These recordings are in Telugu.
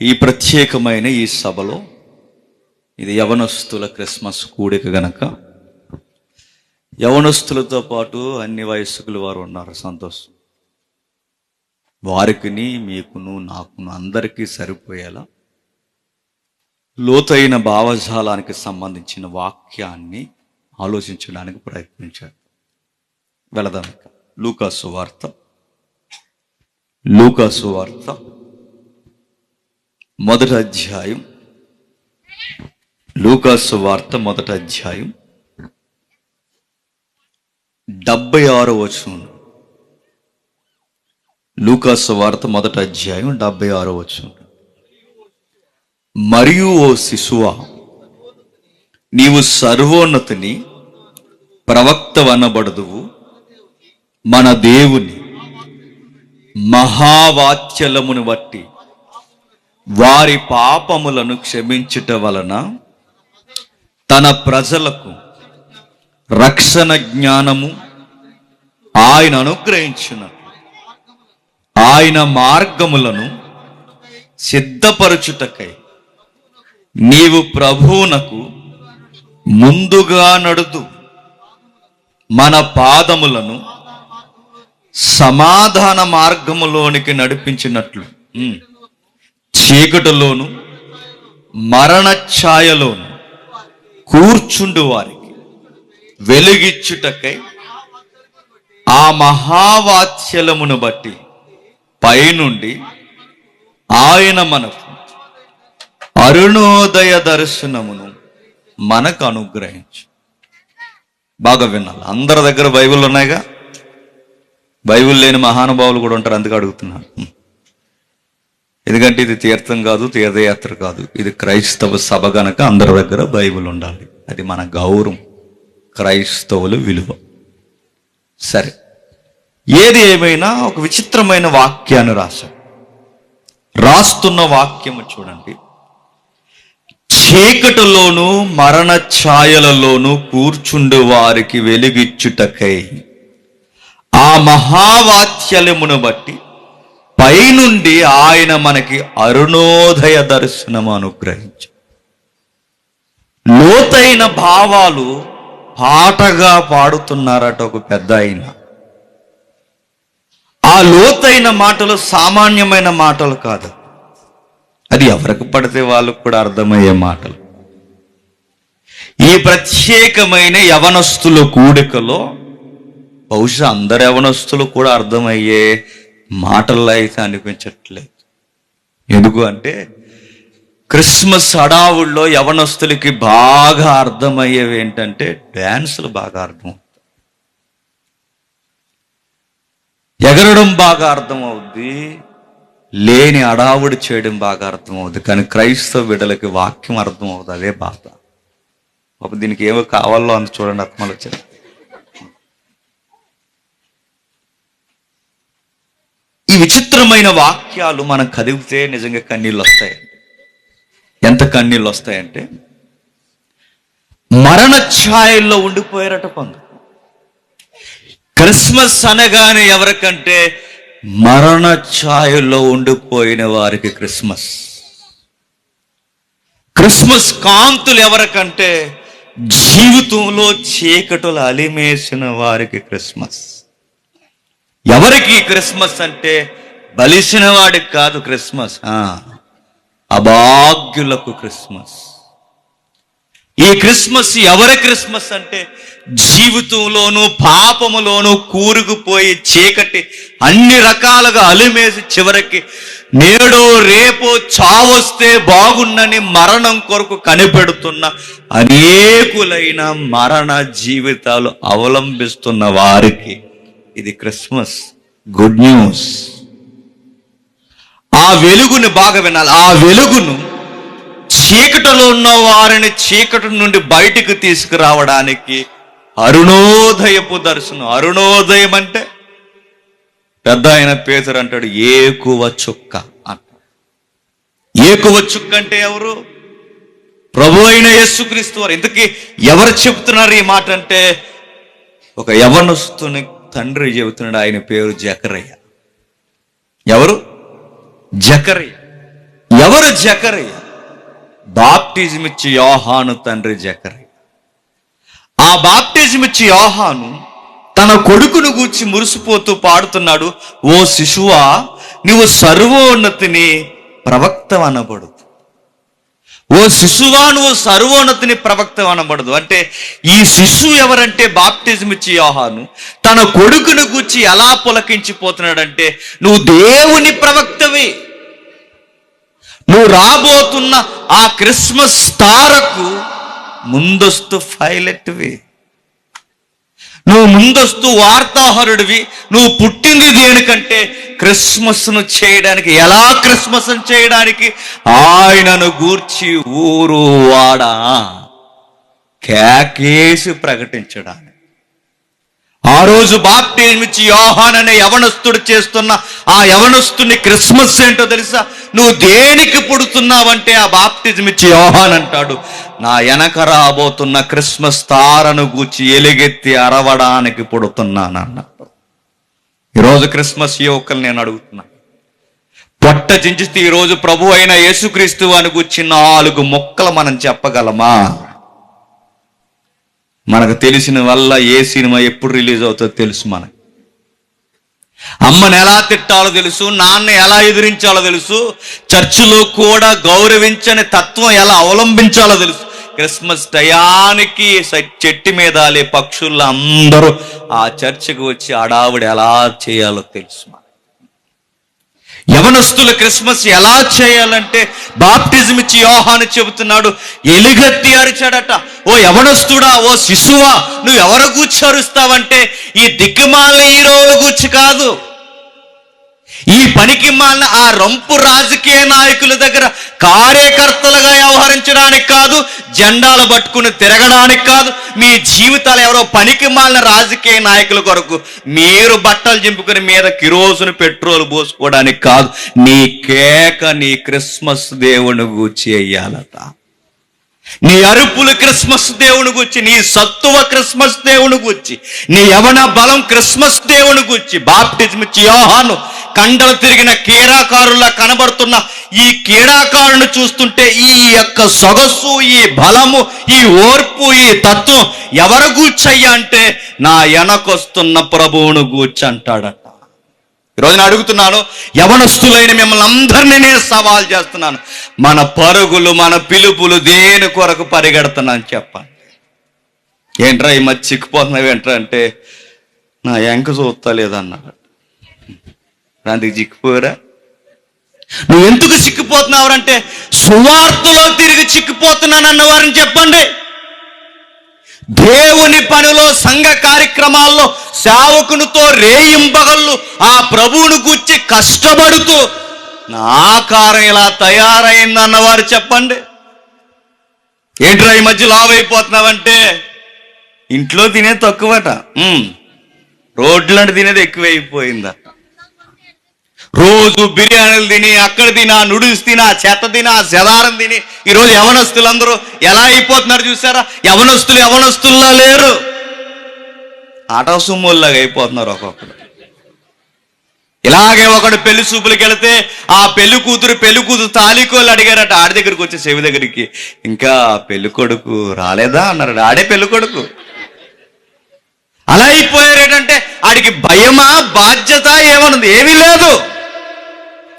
ఈ ప్రత్యేకమైన ఈ సభలో ఇది యవనస్తుల క్రిస్మస్ కూడిక గనక యవనస్తులతో పాటు అన్ని వయస్కుల వారు ఉన్నారు. సంతోషం. వారికిని మీకును నాకును అందరికీ సరిపోయేలా లోతైన భావజాలానికి సంబంధించిన వాక్యాన్ని ఆలోచించడానికి ప్రయత్నించారు. వెళదాం. లూకాసు వార్త మొదటి అధ్యాయం. లూకాసు వార్త మొదటి అధ్యాయం 76వ వచనం. లూకాసు వార్త మొదటి అధ్యాయం 76వ వచనం. మరియు ఓ శిశువా, నీవు సర్వోన్నతిని ప్రవక్తవనబడదువు, మన దేవుని మహావాత్సల్యమును బట్టి వారి పాపములను క్షమించుట వలన తన ప్రజలకు రక్షణ జ్ఞానము ఆయన అనుగ్రహించినట్లు ఆయన మార్గములను సిద్ధపరచుటకై నీవు ప్రభువునకు ముందుగా నడుతూ మన పాదములను సమాధాన మార్గములోనికి నడిపించినట్లు చీకటిలోను మరణ ఛాయలోను కూర్చుండు వారికి వెలుగిచ్చుటకై ఆ మహావాత్సల్యమును బట్టి పైనుండి ఆయన మనకు అరుణోదయ దర్శనమును మనకు అనుగ్రహించు. బాగా వినాలి. అందరి దగ్గర బైబిల్ ఉన్నాయిగా. బైబిల్ లేని మహానుభావులు కూడా ఉంటారు, అందుకే అడుగుతున్నాను. ఎందుకంటే ఇది తీర్థం కాదు, తీర్థయాత్ర కాదు, ఇది క్రైస్తవ సభ గనక అందరి దగ్గర బైబిల్ ఉండాలి. అది మన గౌరవం, క్రైస్తవుల విలువ. సరే, ఏది ఏమైనా ఒక విచిత్రమైన వాక్యాన్ని రాస్తున్న వాక్యము చూడండి. చీకటిలోను మరణ ఛాయలలోను కూర్చుండు వారికి వెలుగిచ్చుటకై ఆ మహావాత్సల్యమును బట్టి పైనుండి ఆయన మనకి అరుణోదయ దర్శనము అనుగ్రహించు. లోతైన భావాలు పాటగా పాడుతున్నారట ఒక పెద్ద ఆయన. ఆ లోతైన మాటలు సామాన్యమైన మాటలు కాదు, అది ఎవరికి పడితే వాళ్ళకు కూడా అర్థమయ్యే మాటలు. ఈ ప్రత్యేకమైన యవనస్తుల కూడికలో బహుశా అందరు యవనస్తులు కూడా అర్థమయ్యే మాటల్లో అయితే అనిపించట్లేదు. ఎందుకు అంటే క్రిస్మస్ హడావుల్లో యవనస్తులకి బాగా అర్థమయ్యేవి ఏంటంటే డ్యాన్సులు బాగా అర్థమవుతాయి, ఎగరడం బాగా అర్థమవుద్ది, లేని అడావుడి చేయడం బాగా అర్థమవుద్ది. కానీ క్రైస్తవ బిడ్డలకి వాక్యం అర్థం అవుతుంది, అదే బాధ. పాపం దీనికి ఏమో కావాలో అంత చూడండి, ఆత్మలు వచ్చారు. ఈ విచిత్రమైన వాక్యాలు మనం కదివితే నిజంగా కన్నీళ్ళు వస్తాయండి. ఎంత కన్నీళ్ళు వస్తాయంటే మరణ ఛాయల్లో ఉండిపోయారట కొందరు. క్రిస్మస్ అనగానే ఎవరికంటే మరణ ఛాయల్లో ఉండిపోయిన వారికి క్రిస్మస్. క్రిస్మస్ కాంతులు ఎవరికంటే జీవితంలో చీకటులు అలిమేసిన వారికి క్రిస్మస్. ఎవరికి క్రిస్మస్ అంటే బలిసిన వాడికి కాదు క్రిస్మస్, అభాగ్యులకు క్రిస్మస్. ఈ క్రిస్మస్ ఎవరి క్రిస్మస్ అంటే జీవితంలోనూ పాపములోనూ కూరుకుపోయి చీకటి అన్ని రకాలుగా అలిమేసి చివరికి నేడో రేపో చావొస్తే బాగుండని మరణం కొరకు కనిపెడుతున్న అనేకులైన మరణ జీవితాలు అవలంబిస్తున్న వారికి ఇది క్రిస్మస్. Good news. ఆ వెలుగుని బాగా వినాలి. ఆ వెలుగును చీకటిలో ఉన్న వారిని చీకటి నుండి బయటికి తీసుకురావడానికి అరుణోదయపు దర్శనం. అరుణోదయం అంటే పెద్ద ఆయన పేతురు అంటాడు ఏకువ చుక్క అంటాడు. ఏకువ చుక్క అంటే ఎవరు? ప్రభు అయిన యేసుక్రీస్తు వారు. ఇంతకీ ఎవరు చెప్తున్నారు ఈ మాట అంటే ఒక యవనస్తుని తండ్రి చెబుతున్నాడు. ఆయన పేరు జకరయ్య. ఎవరు? జకరయ్య. ఎవరు? జకరయ్య. బాప్టిజం ఇచ్చి యోహాను తండ్రి జకరయ్య. ఆ బాప్టిజం ఇచ్చి యోహాను తన కొడుకును గూర్చి మురిసిపోతూ పాడుతున్నాడు, ఓ శిశువా, నువ్వు సర్వోన్నతిని ప్రవక్త అనబడదు. ఓ శిశువా, నువ్వు సర్వోన్నతిని ప్రవక్త అనబడదు. అంటే ఈ శిశువు ఎవరంటే బాప్టిజం ఇచ్చి యోహాను తన కొడుకును గూర్చి ఎలా పులకించిపోతున్నాడంటే, నువ్వు దేవుని ప్రవక్తవి, నువ్వు రాబోతున్న ఆ క్రిస్మస్ తారకు ముందస్తు పైలట్వి, నువ్వు ముందస్తు వార్తాహరుడివి. నువ్వు పుట్టింది దేనికంటే క్రిస్మస్ను చేయడానికి. ఎలా క్రిస్మస్ చేయడానికి? ఆయనను గూర్చి ఊరు వాడ కేకేసి ప్రకటించడానికి. ఆ రోజు బాప్టిజం ఇచ్చి యోహాను అనే యవనస్తుడు చేస్తున్న ఆ యవనస్తుని క్రిస్మస్ ఏంటో తెలుసా? నువ్వు దేనికి పుడుతున్నావంటే ఆ బాప్టిజం ఇచ్చి యోహాను అంటాడు, నా వెనక రాబోతున్న క్రిస్మస్ తారను గూర్చి ఎలుగెత్తి అరవడానికి పుడుతున్నానన్నాడు. ఈరోజు క్రిస్మస్ యువకులు నేను అడుగుతున్నా, పొట్ట చించితే ఈరోజు ప్రభు అయిన యేసుక్రీస్తు అని గూర్చి 4 ముక్కలు మనం చెప్పగలమా? మనకు తెలిసిన వల్ల ఏ సినిమా ఎప్పుడు రిలీజ్ అవుతుందో తెలుసు. మనకి అమ్మని ఎలా తిట్టాలో తెలుసు, నాన్న ఎలా ఎదిరించాలో తెలుసు, చర్చిలో కూడా గౌరవించని తత్వం ఎలా అవలంబించాలో తెలుసు. క్రిస్మస్ టయానికి చెట్టు మీద పక్షుల్లో అందరూ ఆ చర్చికి వచ్చి అడావుడి ఎలా చేయాలో తెలుసు. యవనస్తులు క్రిస్మస్ ఎలా చేయాలంటే బాప్టిజం ఇచ్చి యోహాను చెబుతున్నాడు, ఎలుగెత్తి అరిచాడట, ఓ యవనస్తుడా, ఓ శిశువా, నువ్వు ఎవరు గూర్చి అరుస్తావంటే ఈ దిక్కుమాలిన హీరోల గూర్చి కాదు, ఈ పనికి మాలిన ఆ రంపు రాజకీయ నాయకుల దగ్గర కార్యకర్తలుగా వ్యవహరించడానికి కాదు, జెండాలు పట్టుకుని తిరగడానికి కాదు, మీ జీవితాలు ఎవరో పనికి మాలిన రాజకీయ నాయకుల కొరకు మీరు బట్టలు చింపుకుని మీద కిరోసును పెట్రోల్ పోసుకోవడానికి కాదు. నీ కేక నీ క్రిస్మస్ దేవుని గూర్చి అయ్యాలట. నీ అరుపులు క్రిస్మస్ దేవుని గురించి, నీ సత్తువ క్రిస్మస్ దేవుని గురించి, నీ యవన బలం క్రిస్మస్ దేవుని గురించి. బాప్టిజం ఇచ్చి యోహాను కండలు తిరిగిన క్రీడాకారులా కనబడుతున్న ఈ క్రీడాకారుని చూస్తుంటే ఈ యొక్క సొగసు, ఈ బలము, ఈ ఓర్పు, ఈ తత్వం ఎవరు గూర్చయ్యా అంటే నా వెనకొస్తున్న ప్రభువును గూర్చి అంటాడట. ఈరోజు నేను అడుగుతున్నాను, యవనస్తులైన మిమ్మల్ని అందరినీ నేను సవాల్ చేస్తున్నాను, మన పరుగులు, మన పిలుపులు దేని కొరకు పరిగెడుతున్నాను చెప్పండి. ఏంట్రా ఈ మధ్య చిక్కిపోతున్నావు ఏంట్రా అంటే, నా ఎంక చూస్తా లేదన్నాడు. దానికి చిక్కిపోయారా? నువ్వు ఎందుకు చిక్కిపోతున్నావురంటే సువార్తలో తిరిగి చిక్కిపోతున్నానన్న వారిని చెప్పండి. దేవుని పనిలో, సంఘ కార్యక్రమాల్లో సేవకునితో రేయింబగళ్ళు ఆ ప్రభువును గూర్చి కష్టపడుతూ నా ఆకారం ఇలా తయారైందన్నవారు చెప్పండి. ఏంట్రా ఈ మధ్య లావైపోతున్నావంటే ఇంట్లో తినే తక్కువట, రోడ్లంటే తినేది ఎక్కువైపోయిందట. రోజు బిర్యానీలు తిని, అక్కడ తినా, నూడిల్స్ తినా, చెత్త తినా, సెదారం తిని ఈరోజు యవనస్తులందరూ ఎలా అయిపోతున్నారు చూసారా? యవనస్తుల్లా లేరు, ఆటో సుమ్ముల్లాగా అయిపోతున్నారు ఒక్కొక్కడు. ఇలాగే ఒకడు పెళ్లి చూపులకి వెళితే ఆ పెళ్లి కూతురు తాళికోళ్ళు అడిగారట ఆడి దగ్గరికి వచ్చే చెవి దగ్గరికి, ఇంకా పెళ్లి కొడుకు రాలేదా అన్నారట. ఆడే పెళ్లి కొడుకు. అలా అయిపోయారేటంటే ఆడికి భయమా, బాధ్యత ఏమన్నది? ఏమీ లేదు.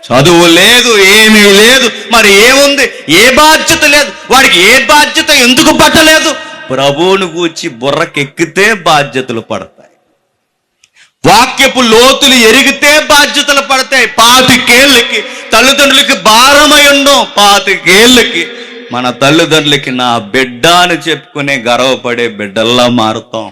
చదువు లేదు, ఏమీ లేదు, మరి ఏముంది? ఏ బాధ్యత లేదు. వాడికి ఏ బాధ్యత ఎందుకు పట్టలేదు? ప్రభువును గూర్చి బుర్రకెక్కితే బాధ్యతలు పడతాయి, వాక్యపు లోతులు ఎరిగితే బాధ్యతలు పడతాయి. 25 ఏళ్ళకి తల్లిదండ్రులకి భారమై ఉండం, 25 ఏళ్ళకి మన తల్లిదండ్రులకి నా బిడ్డ అని చెప్పుకునే గర్వపడే బిడ్డల్లా మారుతాం.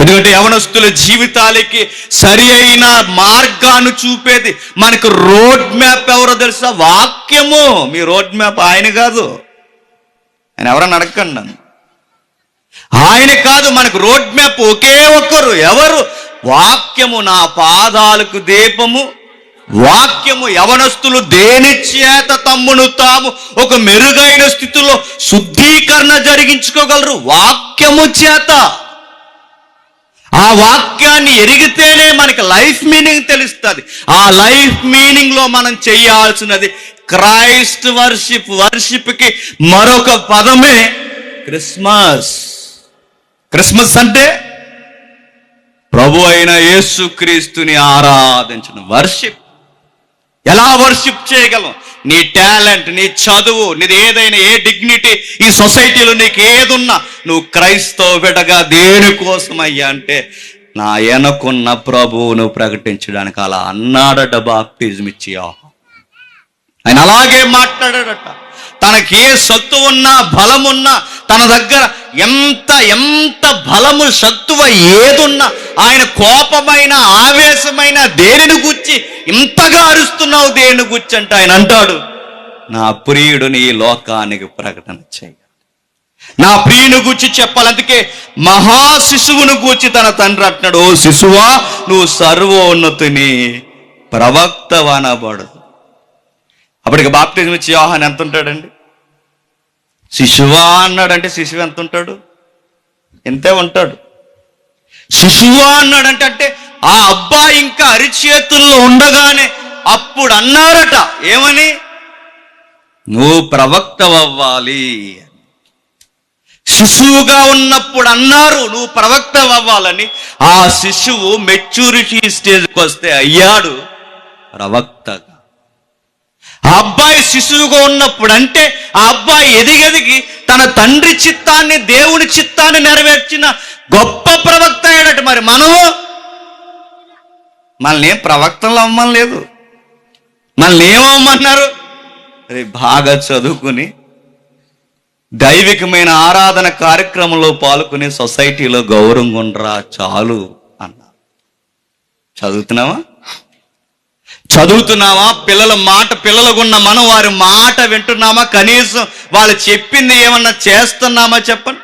ఎందుకంటే యవనస్తుల జీవితాలకి సరి అయిన మార్గాన్ని చూపేది మనకు రోడ్ మ్యాప్ ఎవరో తెలుసా? వాక్యము. మీ రోడ్ మ్యాప్ ఆయన కాదు. ఆయన ఎవరన్నా అడగండి నన్ను. ఆయన కాదు, మనకు రోడ్ మ్యాప్ ఒకే ఒక్కరు. ఎవరు? వాక్యము. నా పాదాలకు దీపము వాక్యము. యవనస్తులు దేని చేత తమ్మును తాము ఒక మెరుగైన స్థితిలో శుద్ధీకరణ జరిగించుకోగలరు? వాక్యము చేత. ఆ వాక్యాన్ని ఎరిగితేనే మనకి లైఫ్ మీనింగ్ తెలుస్తుంది. ఆ లైఫ్ మీనింగ్ లో మనం చేయాల్సినది క్రైస్ట్ వర్షిప్. వర్షిప్కి మరొక పదమే క్రిస్మస్. క్రిస్మస్ అంటే ప్రభు అయిన యేసుక్రీస్తుని ఆరాధించడం. వర్షిప్. ఎలా వర్షిప్ చేయగలం? నీ టాలెంట్, నీ చదువు, నీది ఏదైనా, ఏ డిగ్నిటీ ఈ సొసైటీలో నీకు ఏదున్నా, నువ్వు క్రైస్తవ బిడ్డగా దేనికోసమయ్యా అంటే నా వెనకున్న ప్రభువును ప్రకటించడానికి. అలా అన్నాడట బాప్టిజం ఇచ్చి. ఆయన అలాగే మాట్లాడాడట. తనకి ఏ సత్తు ఉన్నా, బలమున్నా, తన దగ్గర ఎంత బలము, సత్తువ ఏదున్నా, ఆయన కోపమైన, ఆవేశమైన దేనిని గుచ్చి ఇంతగా అరుస్తున్నావు దేని గుచ్చి అంటే ఆయన అంటాడు, నా ప్రియుడిని ఈ లోకానికి ప్రకటన చేయ, నా ప్రియుని గుచ్చి చెప్పాలి. అందుకే మహా శిశువును గూర్చి తన తండ్రి అంటున్నాడు, ఓ శిశువా, నువ్వు సర్వోన్నతుని ప్రవక్తవనబడు. అప్పటికి బాప్టిజం ఇచ్చి యోహాను ఎంత ఉంటాడండి? శిశువా అన్నాడంటే శిశువు ఎంత ఉంటాడు? ఎంతే ఉంటాడు. శిశువా అన్నాడంటే అంటే ఆ అబ్బాయి ఇంకా అరిచేతుల్లో ఉండగానే అప్పుడు అన్నారట, ఏమని? నువ్వు ప్రవక్తవ్వాలి. శిశువుగా ఉన్నప్పుడు అన్నారు నువ్వు ప్రవక్తవ్వాలని. ఆ శిశువు మెచ్యూరిటీ స్టేజ్కి వస్తే అయ్యాడు ప్రవక్తగా. ఆ అబ్బాయి శిశువుగా ఉన్నప్పుడు అంటే ఆ అబ్బాయి ఎదిగెదిగి తన తండ్రి చిత్తాన్ని, దేవుని చిత్తాన్ని నెరవేర్చిన గొప్ప ప్రవక్త అయ్యాడట. మరి మనల్ని ఏం ప్రవక్తలు అమ్మని లేదు, మనల్ని ఏమమ్మన్నారు? బాగా చదువుకుని దైవికమైన ఆరాధన కార్యక్రమంలో పాల్గొని సొసైటీలో గౌరవంగా ఉండరా చాలు అన్నారు. చదువుతున్నావా? పిల్లలుగున్న మనం వారి మాట వింటున్నామా? కనీసం వాళ్ళు చెప్పింది ఏమన్నా చేస్తున్నామా? చెప్పండి.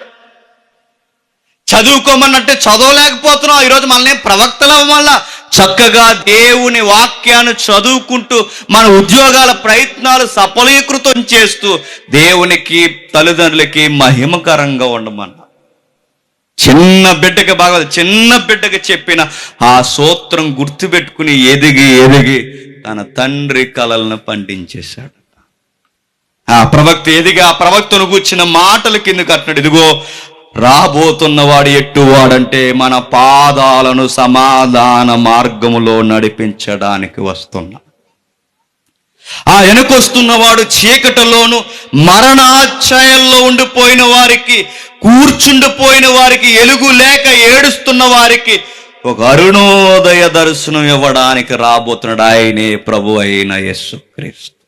చదువుకోమన్నట్టే చదవలేకపోతున్నాం. ఈరోజు మనల్ని ప్రవక్తల వల్ల చక్కగా దేవుని వాక్యాన్ని చదువుకుంటూ మన ఉద్యోగాల ప్రయత్నాలు సఫలీకృతం చేస్తూ దేవునికి, తల్లిదండ్రులకి మహిమకరంగా ఉండమన్నా. చిన్న బిడ్డకి చెప్పిన ఆ సూత్రం గుర్తుపెట్టుకుని ఎదిగి తన తండ్రి కలలను పండించేశాడు. ఆ ప్రవక్త ఎదిగి ఆ ప్రవక్తను కూర్చిన మాటల కింద కట్టినాడు, ఇదిగో రాబోతున్నవాడు ఎట్టువాడంటే మన పాదాలను సమాధాన మార్గములో నడిపించడానికి వస్తున్నా. ఆ వెనకొస్తున్నవాడు చీకటిలోను మరణాఛాయల్లో ఉండిపోయిన వారికి, కూర్చుండిపోయిన వారికి, ఎలుగు లేక ఏడుస్తున్న వారికి ఒక అరుణోదయ దర్శనం ఇవ్వడానికి రాబోతున్నాడు. ఆయనే ప్రభు అయిన యేసుక్రీస్తు.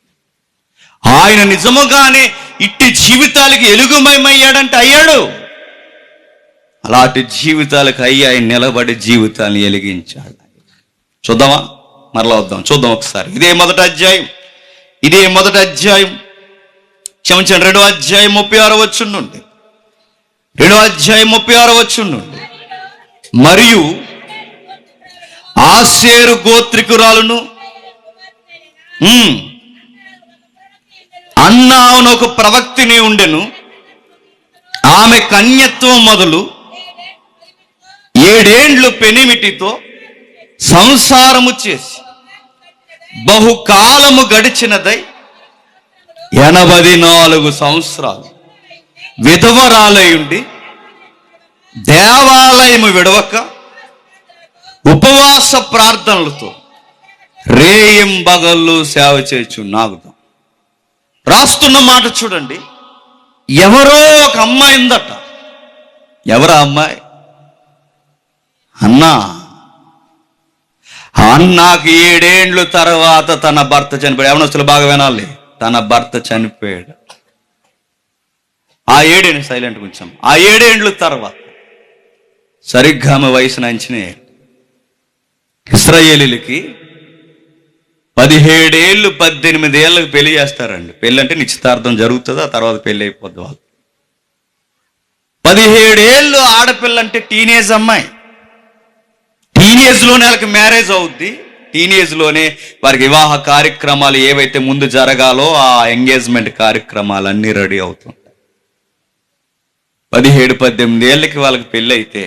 ఆయన నిజముగానే ఇట్టి జీవితాలకి ఎలుగుమయమయ్యాడంటే అయ్యాడు. అలాంటి జీవితాలకు ఆయన నిలబడి జీవితాన్ని వెలిగించాడు. చూద్దామా? మరలా వద్దాం, చూద్దాం ఒకసారి. ఇదే మొదటి అధ్యాయం క్షమించండి, 2వ అధ్యాయం 36వ వచనం నుండి. 2వ అధ్యాయం 36వ వచనం నుండి. మరియు ఆషేరు గోత్రికురాలును అన్నా అని ఒక ప్రవక్తిని ఉండెను. ఆమె కన్యత్వం మొదలు 7 ఏండ్లు పెనిమిటితో సంసారము చేసి బహుకాలము గడిచినదై 84 సంవత్సరాలు విధవరాలయుండి దేవాలయము విడవక ఉపవాస ప్రార్థనలతో రేయింబగళ్ళు సేవ చేయుచున్నాగుదాం. రాస్తున్న మాట చూడండి. ఎవరో ఒక అమ్మాయి ఉందట. ఎవరా అమ్మాయి? అన్నాకి 7 ఏండ్లు తర్వాత తన భర్త చనిపోయాడు. యవనస్తులు బాగా వినాలి, తన భర్త చనిపోయాడు. ఆ 7 ఏండ్లు సైలెంట్ కొంచెం. ఆ 7 ఏండ్లు తర్వాత సరిగ్గా ఆమె వయసు నంచినే ఇశ్రాయేలీలకి 17 ఏళ్ళు 18 ఏళ్ళకి పెళ్లి చేస్తారండి. పెళ్ళి అంటే నిశ్చితార్థం జరుగుతుంది, ఆ తర్వాత పెళ్ళి అయిపోద్ది. వాళ్ళు 17 ఏళ్ళు ఆడపిల్ల అంటే టీనేజ్ అమ్మాయి. టీనేజ్లోనే వాళ్ళకి మ్యారేజ్ అవుద్ది. టీనేజ్లోనే వారికి వివాహ కార్యక్రమాలు ఏవైతే ముందు జరగాలో ఆ ఎంగేజ్మెంట్ కార్యక్రమాలన్నీ రెడీ అవుతుంటాయి. 17-18 ఏళ్ళకి వాళ్ళకి పెళ్ళి అయితే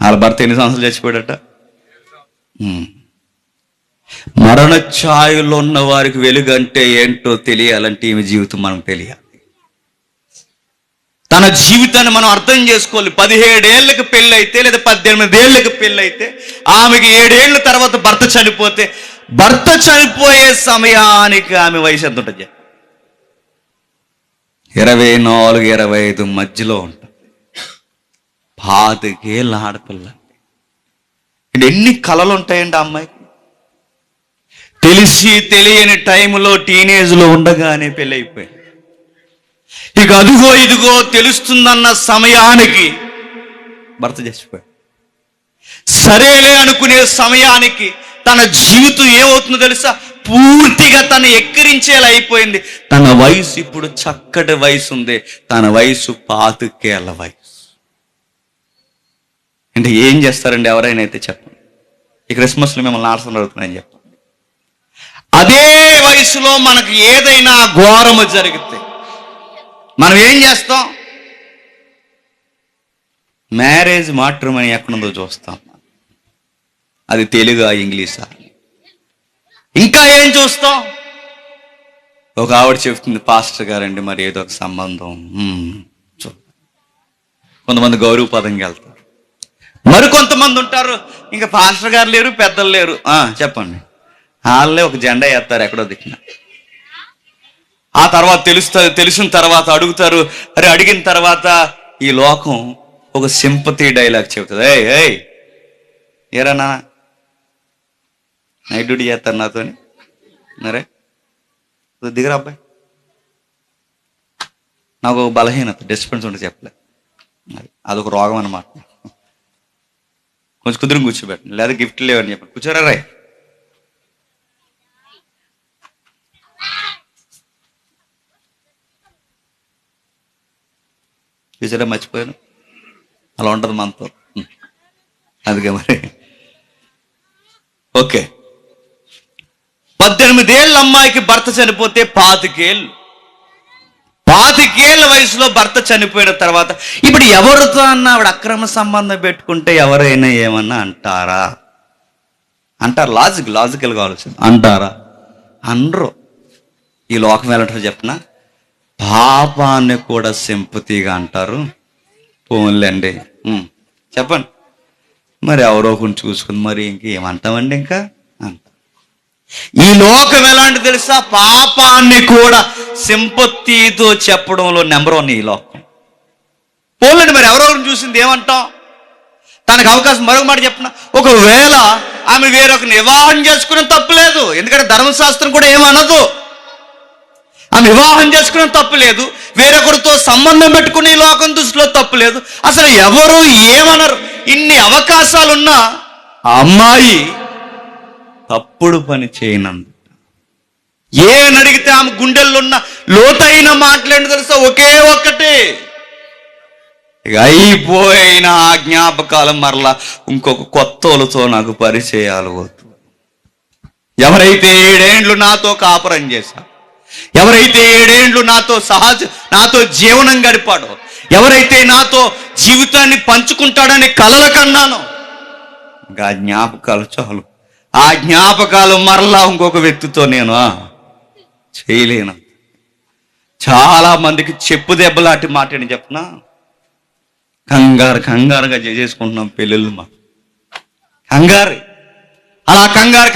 వాళ్ళ భర్త ఎన్ని సంవత్సరాలు చచ్చిపోయాడట? మరణ ఛాయలో ఉన్న వారికి వెలుగు అంటే ఏంటో తెలియాలంటే ఈమె జీవితం మనం తెలియాలి. తన జీవితాన్ని మనం అర్థం చేసుకోవాలి. 17 ఏళ్ళకి పెళ్ళి అయితే లేదా 18 ఏళ్ళకి పెళ్ళి అయితే ఆమెకి 7 ఏళ్ళ తర్వాత భర్త చనిపోతే భర్త చనిపోయే సమయానికి ఆమె వయసు ఎంత ఉంటుంది? 24, 25 మధ్యలో ఉంటుంది. 25 ఏళ్ళ ఆడపిల్ల. ఎన్ని కళలు ఉంటాయండి ఆ అమ్మాయికి. తెలిసి తెలియని టైంలో టీనేజ్లో ఉండగానే పెళ్ళి అయిపోయింది. ఇక అదుగో ఇదిగో తెలుస్తుందన్న సమయానికి భర్త చచ్చిపోయాడు. సరేలే అనుకునే సమయానికి తన జీవితం ఏమవుతుందో తెలుసా? పూర్తిగా తను ఎక్కిరించేలా అయిపోయింది. తన వయసు ఇప్పుడు చక్కటి వయసు ఉంది. తన వయసు 25 ఏళ్ళ వయసు. అంటే ఏం చేస్తారండి ఎవరైనా అయితే చెప్పండి. ఈ క్రిస్మస్లో మిమ్మల్ని ఆడసం అడుగుతున్నాయని చెప్పండి. అదే వయసులో మనకు ఏదైనా ఘోరము జరిగితే మనం ఏం చేస్తాం? మ్యారేజ్ మాట్రిమోనీ ఎక్కడుందో చూస్తాం. అది తెలుగా ఇంగ్లీషా? ఇంకా ఏం చూస్తాం? ఒక ఆవిడ చెప్తుంది, పాస్టర్ గారండి మరి ఏదో ఒక సంబంధం. కొంతమంది గౌరవ పదంకి వెళ్తారు. మరికొంతమంది ఉంటారు ఇంకా పాస్టర్ గారు లేరు, పెద్దలు లేరు. చెప్పండి, వాళ్ళే ఒక జెండా వేస్తారు ఎక్కడో దిక్కున. ఆ తర్వాత తెలిసిన తర్వాత అడుగుతారు. అరే అడిగిన తర్వాత ఈ లోకం ఒక సింపతి డైలాగ్ చెబుతుంది. ఏయ్ ఏరన్నా నైట్ డ్యూటీ చేస్తారు నాతోని, మరే దిగరా అబ్బాయి, నాకు ఒక బలహీనత, డిస్టర్బెన్స్ ఉంటే చెప్పలే, అదొక రోగం అన్నమాట. కొంచెం కుదిరి కూర్చోబెట్టండి, లేదా గిఫ్ట్లు లేవని చెప్పండి. కూర్చోరా రాయ్. చూసారా, మర్చిపోయాను. అలా ఉంటుంది మనతో. అందుకే మరి ఓకే. 18 ఏళ్ళ అమ్మాయికి భర్త చనిపోతే 25 ఏళ్ళు. 25 ఏళ్ళ వయసులో భర్త చనిపోయిన తర్వాత ఇప్పుడు ఎవరితో అన్నా ఆవిడ అక్రమ సంబంధం పెట్టుకుంటే ఎవరైనా ఏమన్నా అంటారా? అంటారు. లాజికల్గా ఆలోచన. అంటారా? అనరు. ఈ లోకం వెళ్ళటం చెప్పిన పాపాన్ని కూడా సింపతిగా అంటారు. పోన్లేండి చెప్పండి, మరి ఎవరో కొన్ని చూసుకుని మరి ఇంకేమంటామండి ఇంకా అంట. ఈ లోకం ఎలాంటి తెలుసా? పాపాన్ని కూడా సింపతితో చెప్పడంలో నెంబర్ 1 ఈ లోకం. పోన్లేండి, మరి ఎవరెవరిని చూసింది ఏమంటాం? తనకు అవకాశం. మరొక మాట చెప్పిన, ఒకవేళ ఆమె వేరొకరిని వివాహం చేసుకునే తప్పులేదు, ఎందుకంటే ధర్మశాస్త్రం కూడా ఏమనదు. ఆమె వివాహం చేసుకునే తప్పు లేదు, వేరొకరితో సంబంధం పెట్టుకుని ఈ లోకం దృష్టిలో తప్పు లేదు. అసలు ఎవరు ఏమనరు. ఇన్ని అవకాశాలున్నా ఆ అమ్మాయి తప్పుడు పని చేయనందు. ఏనడిగితే ఆమె గుండెల్లో ఉన్న లోతైన మాటలేంటి తెలుసా? ఒకే ఒక్కటి. ఇక అయిపోయిన ఆ జ్ఞాపకాలు మరలా ఇంకొక కొత్తలతో నాకు పరిచయాలు వద్దు. ఎవరైతే 7 ఏండ్లు నాతో కాపురం చేశారు, ఎవరైతే 7 ఏండ్లు నాతో జీవనం గడిపాడో, ఎవరైతే నాతో జీవితాన్ని పంచుకుంటాడని కలలు కన్నానో, ఇంకా జ్ఞాపకాలు చాలు. ఆ జ్ఞాపకాలు మరలా ఇంకొక వ్యక్తితో నేను చేయలేను. చాలా మందికి చెప్పు దెబ్బలాంటి మాట అని చెప్పనా, కంగారుగా చేసుకుంటున్నాం పెళ్ళిళ్ళు. మా కంగారు, అలా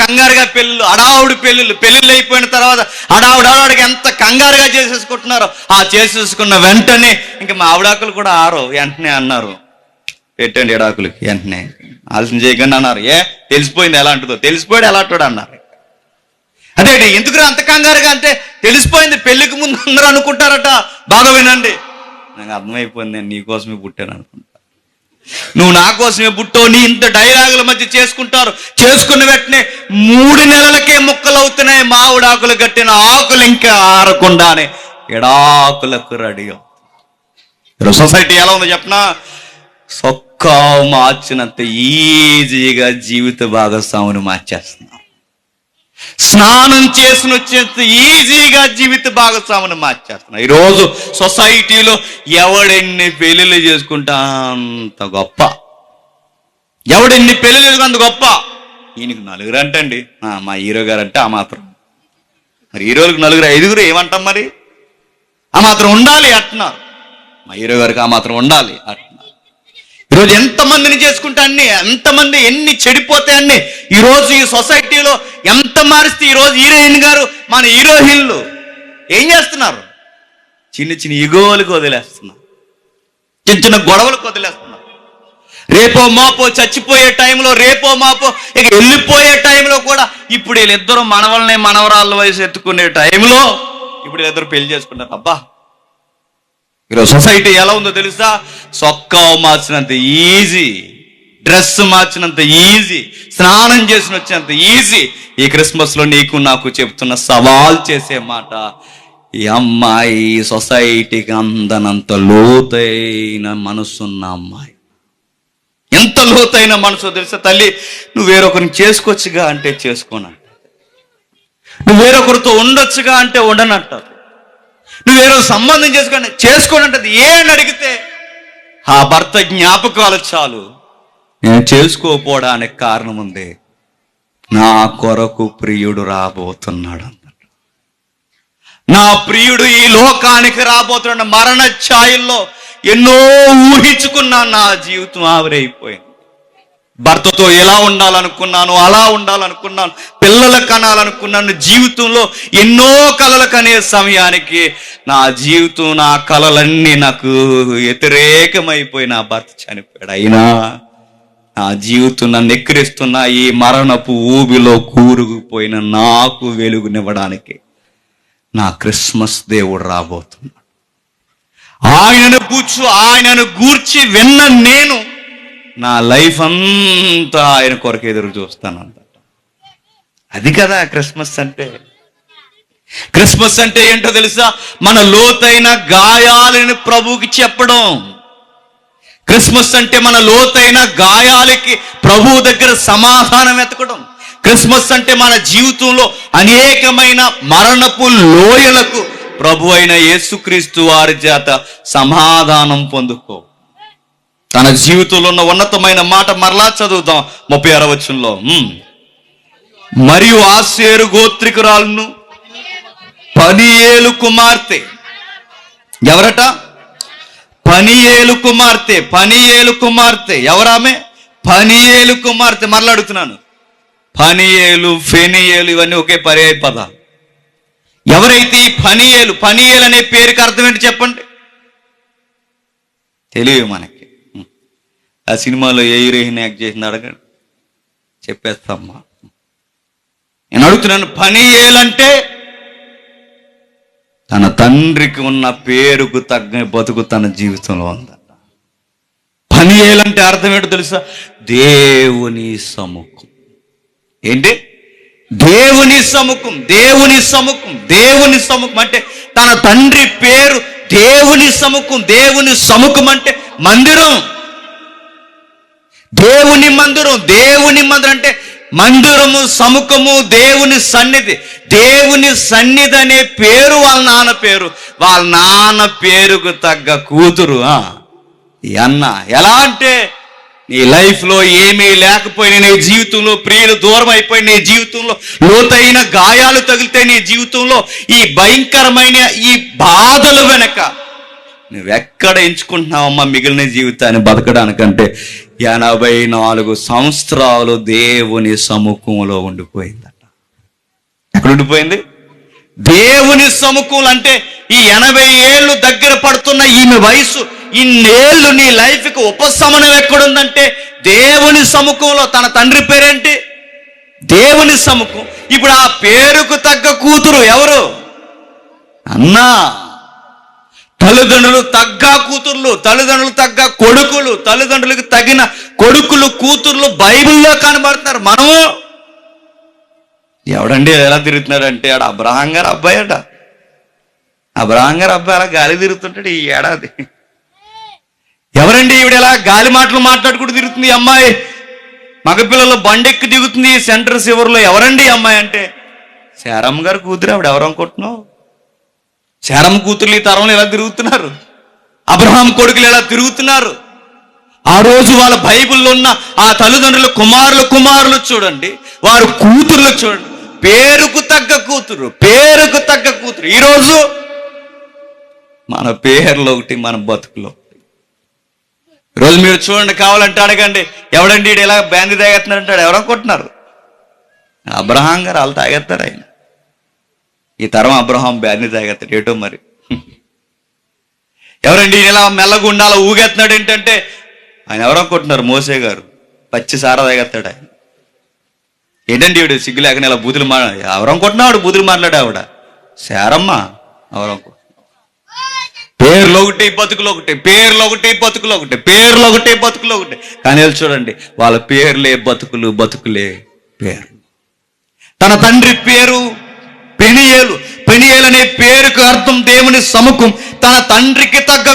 కంగారుగా పెళ్ళిళ్ళు, అడావుడి పెళ్ళిళ్ళు అయిపోయిన తర్వాత అడావుడికి ఎంత కంగారుగా చేసేసుకుంటున్నారో. చేసేసుకున్న వెంటనే ఇంకా మా ఆవిడాకులు కూడా వెంటనే అన్నారు, పెట్టండి ఎడాకులకి, వెంటనే ఆలోచన చేయకుండా అన్నారు. తెలిసిపోయింది ఎలా అంటుందో, తెలిసిపోయాడు ఎలా అంటాడు అన్నారు. అదే ఎందుకు అంత కంగారుగా అంటే, తెలిసిపోయింది పెళ్లికి ముందు అందరూ అనుకుంటారట. బాగా వినండి, నాకు అర్థమైపోయింది, నేను నీకోసమే పుట్టాను అనుకుంటా, నువ్వు నా కోసమే పుట్టావు, నీ ఇంత డైలాగుల మధ్య చేసుకుంటారు. చేసుకున్న వెంటనే 3 నెలలకే ముక్కలు అవుతున్నాయి. మామిడాకులు కట్టిన ఆకులు ఇంకా ఆరకుండానే ఎడాకులకు రెడీ అవుతుంది. సొసైటీ ఎలా ఉందో చెప్పనా? సొక్కా మార్చినంత ఈజీగా జీవిత భాగస్వామిని మార్చేస్తున్నాం. స్నానం చేసిన వచ్చేంత ఈజీగా జీవిత భాగస్వామిని మార్చేస్తున్నాం. ఈరోజు సొసైటీలో ఎవడెన్ని పెళ్ళిళ్ళు చేసుకుంటా అంత గొప్ప, ఎవడెన్ని పెళ్ళిళ్ళు చేసుకుంటే అంత గొప్ప. ఈయనకు నలుగురు అంటండి, మా హీరో గారు అంటే ఆ మాత్రం. మరి హీరోలకు నలుగురు ఐదుగురు ఏమంటాం మరి? ఆ మాత్రం ఉండాలి అంటున్నారు. మా హీరో గారికి ఆ మాత్రం ఉండాలి అంటున్నారు. ఈరోజు ఎంతమందిని చేసుకుంటే అన్ని, ఎంతమంది ఎన్ని చెడిపోతే అన్ని. ఈరోజు ఈ సొసైటీలో ఎంత మారిస్తే ఈరోజు హీరోయిన్ గారు మన హీరోయిన్లు ఏం చేస్తున్నారు? చిన్న చిన్న ఇగోలకు వదిలేస్తున్నారు, చిన్న చిన్న గొడవలకు వదిలేస్తున్నారు. రేపో మాపో చచ్చిపోయే టైంలో, రేపో మాపో ఇక వెళ్ళిపోయే టైంలో కూడా ఇప్పుడు వీళ్ళిద్దరూ మనవల్ని మనవరాళ్ళ వయసు ఎత్తుకునే టైంలో ఇప్పుడు వీళ్ళిద్దరు పెళ్లి చేసుకుంటారు. అబ్బా, ఈరోజు సొసైటీ ఎలా ఉందో తెలుసా? సొక్కా మార్చినంత ఈజీ, డ్రెస్ మార్చినంత ఈజీ, స్నానం చేసిన వచ్చినంత ఈజీ. ఈ క్రిస్మస్లో నీకు నాకు చెప్తున్న సవాల్ చేసే మాట, ఈ అమ్మాయి సొసైటీకి అందనంత లోతైన మనసున్న అమ్మాయి. ఎంత లోతైన మనసు తెలుసా? తల్లి, నువ్వు వేరొకరిని చేసుకోవచ్చుగా అంటే చేసుకోనంట, నువ్వు వేరొకరితో ఉండొచ్చుగా అంటే ఉండనంటారు, నువ్వు వేరే సంబంధం చేసుకోనంటది. ఏని అడిగితే ఆ భర్త జ్ఞాపకాలు చాలు, నేను చేసుకోపోవడానికి కారణం ఉంది, నా కొరకు ప్రియుడు రాబోతున్నాడు అన్నాడు. నా ప్రియుడు ఈ లోకానికి రాబోతున్నాడు. మరణ ఛాయల్లో ఎన్నో ఊహించుకున్నా, నా జీవితం ఆవిరైపోయింది. భర్తతో ఎలా ఉండాలనుకున్నాను, అలా ఉండాలనుకున్నాను, పిల్లల కనాలనుకున్నాను. జీవితంలో ఎన్నో కలలు కనే సమయానికి నా జీవితం, నా కలలన్నీ నాకు వ్యతిరేకమైపోయి నా భర్త చనిపోయాడు. అయినా నా జీవితం నన్ను ఎక్కిరిస్తున్న ఈ మరణపు ఊబిలో కూరుకుపోయిన నాకు వెలుగునివ్వడానికి నా క్రిస్మస్ దేవుడు రాబోతున్నాడు. ఆయనను గూర్చి విన్న నేను నా లైఫ్ అంతా ఆయన కొరకు ఎదురు చూస్తానంట. అది కదా క్రిస్మస్ అంటే. క్రిస్మస్ అంటే ఏంటో తెలుసా? మన లోతైన గాయాలని ప్రభువుకి చెప్పడం. క్రిస్మస్ అంటే మన లోతైన గాయాలకి ప్రభువు దగ్గర సమాధానం వెతకడం. క్రిస్మస్ అంటే మన జీవితంలో అనేకమైన మరణపు లోయలకు ప్రభు అయిన యేసుక్రీస్తు వారి చేత సమాధానం పొందుకో. తన జీవితంలో ఉన్న ఉన్నతమైన మాట మరలా చదువుతాం 36వ వచనంలో. మరియు ఆషేరు గోత్రికురాలను పనియేలు కుమార్తె. ఎవరట? పనియేలు కుమార్తె. పనియేలు కుమార్తె ఎవరామె? పనియేలు కుమార్తె. మరలా అడుగుతున్నాను, పనియేలు, ఫెనియేలు ఇవన్నీ ఒకే పర్యాయ పదాలు. ఎవరైతే ఈ పనియేలు, పనియేలు అనే పేరుకి అర్థం ఏంటి చెప్పండి? తెలియదు మనకి. ఆ సినిమాలో ఏ హీరోయిన్ యాక్ట్ చేసింది అడగండి, చెప్పేస్తామ్మా. నేను అడుగుతున్నాను, పనియేలంటే తన తండ్రికి ఉన్న పేరుకు తగ్గ బతుకు తన జీవితంలో ఉందట. పనియేలంటే అర్థం ఏంటో తెలుసా? దేవుని సముఖం. ఏంటి? దేవుని సముఖం. దేవుని సముఖం. దేవుని సముఖం అంటే తన తండ్రి పేరు దేవుని సముఖం. దేవుని సముఖం అంటే మందిరం. దేవుని మందిరం. దేవుని మందిరం అంటే మందిరము, సముఖము, దేవుని సన్నిధి. దేవుని సన్నిధి అనే పేరు వాళ్ళ నాన్న పేరు. వాళ్ళ నాన్న పేరుకు తగ్గ కూతురు ఈ అన్న. ఎలా అంటే నీ లైఫ్లో ఏమీ లేకపోయినా, నీ జీవితంలో ప్రియులు దూరం అయిపోయి, నీ జీవితంలో లోతైన గాయాలు తగిలితే, నీ జీవితంలో ఈ భయంకరమైన ఈ బాధలు వెనక నువ్వెక్కడ ఎంచుకుంటున్నావమ్మా మిగిలిన జీవితాన్ని బతకడానికంటే 84 సంవత్సరాలు దేవుని సముఖంలో ఉండిపోయిందట. ఎక్కడ ఉండిపోయింది? దేవుని సముఖంలో. అంటే ఈ 80 ఏళ్ళు దగ్గర పడుతున్న ఈమె వయసు, ఇన్నేళ్ళు నీ లైఫ్కి ఉపశమనం ఎక్కడుందంటే దేవుని సముఖంలో. తన తండ్రి పేరేంటి? దేవుని సముఖం. ఇప్పుడు ఆ పేరుకు తగ్గ కూతురు ఎవరు? అన్నా. తల్లిదండ్రులు తగ్గ కూతుర్లు, తల్లిదండ్రులు తగ్గ కొడుకులు, తల్లిదండ్రులకు తగిన కొడుకులు, కూతుర్లు బైబిల్లో కనబడుతున్నారు. మనము ఎవడండి ఎలా తిరుగుతున్నాడంటే ఆడ అబ్రహాం గారు అబ్బాయి అట. అబ్రహాం గారు అబ్బాయి అలా గాలి తిరుగుతుంటాడు ఈ ఏడాది. ఎవరండి ఈవిడ ఎలా గాలి మాటలు మాట్లాడుకుంటూ తిరుగుతుంది ఈ అమ్మాయి? మగపిల్లలు బండెక్కి దిగుతుంది సెంటర్ చివరిలో. ఎవరండి ఈ అమ్మాయి అంటే శారమ్మ గారు కూతురు. ఆవిడ ఎవరు అనుకుంటున్నావు? శారమ్మ కూతుర్లు ఈ తరంలో ఎలా తిరుగుతున్నారు? అబ్రహాం కొడుకులు ఎలా తిరుగుతున్నారు? ఆ రోజు వాళ్ళ బైబిల్లో ఉన్న ఆ తల్లిదండ్రుల కుమారులు చూడండి, వారు కూతుర్లు చూడండి, పేరుకు తగ్గ కూతురు. ఈరోజు మన పేర్లు ఒకటి, మన బతుకులో. ఈరోజు మీరు చూడండి, కావాలంటే అడగండి, ఎవడండి వీడు ఇలా బ్యాంది తాగేస్తున్నారు అంటాడు. ఎవరనుకుంటున్నారు? అబ్రహాం గారు వాళ్ళు తాగేస్తారు. ఆయన ఈ తరం అబ్రహాం బ్యాంది తాగేస్తాడు ఏటో మరి. ఎవరండి ఇలా మెల్లగుండాలో ఊగేస్తున్నాడు ఏంటంటే ఆయన ఎవరనుకుంటున్నారు? మోసే గారు పచ్చి సారా తాగేస్తాడు ఆయన. ఏంటండి వీడు సిగ్గు లేకనే ఇలా బూతులు ఎవరనుకుంటున్నాడు? బూతులు మాట్లాడే ఆవిడ శారమ్మ. ఎవరనుకో పేర్లు ఒకటి, బతుకులు ఒకటి. కానీ చూడండి, వాళ్ళ పేర్లే బతుకులే పేర్లు. తన తండ్రి పేరు పెనియేలు అనే పేరుకు అర్థం దేవుని సముఖం. తన తండ్రికి తగ్గ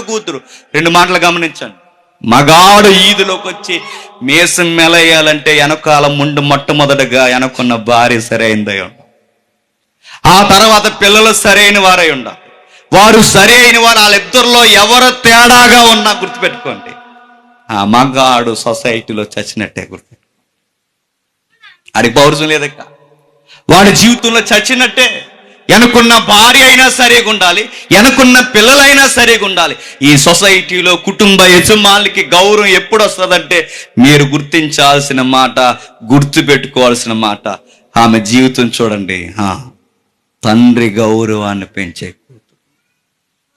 కూతురు. 2 మాటలు గమనించండి. మగాడు ఈదులోకి వచ్చి మీసం మెలయ్యాలంటే వెనకాల మొట్టమొదటగా వెనకున్న భార్య సరైనదై ఉండాలి. ఆ తర్వాత పిల్లలు సరైన వారై ఉండాలి. వారు సరైన వారు. వాళ్ళిద్దరిలో ఎవరు తేడాగా ఉన్నా గుర్తుపెట్టుకోండి, ఆ మగాడు సొసైటీలో చచ్చినట్టే. ఆడికి పౌరుషం లేదక్క, వాడి జీవితంలో చచ్చినట్టే. వెనుకున్న భార్య అయినా సరిగా ఉండాలి, వెనుకున్న పిల్లలైనా సరిగా ఉండాలి. ఈ సొసైటీలో కుటుంబ యజమానులకి గౌరవం ఎప్పుడు వస్తుందంటే, మీరు గుర్తించాల్సిన మాట, గుర్తుపెట్టుకోవాల్సిన మాట, ఆమె జీవితం చూడండి. తండ్రి గౌరవాన్ని పెంచే కూతురు,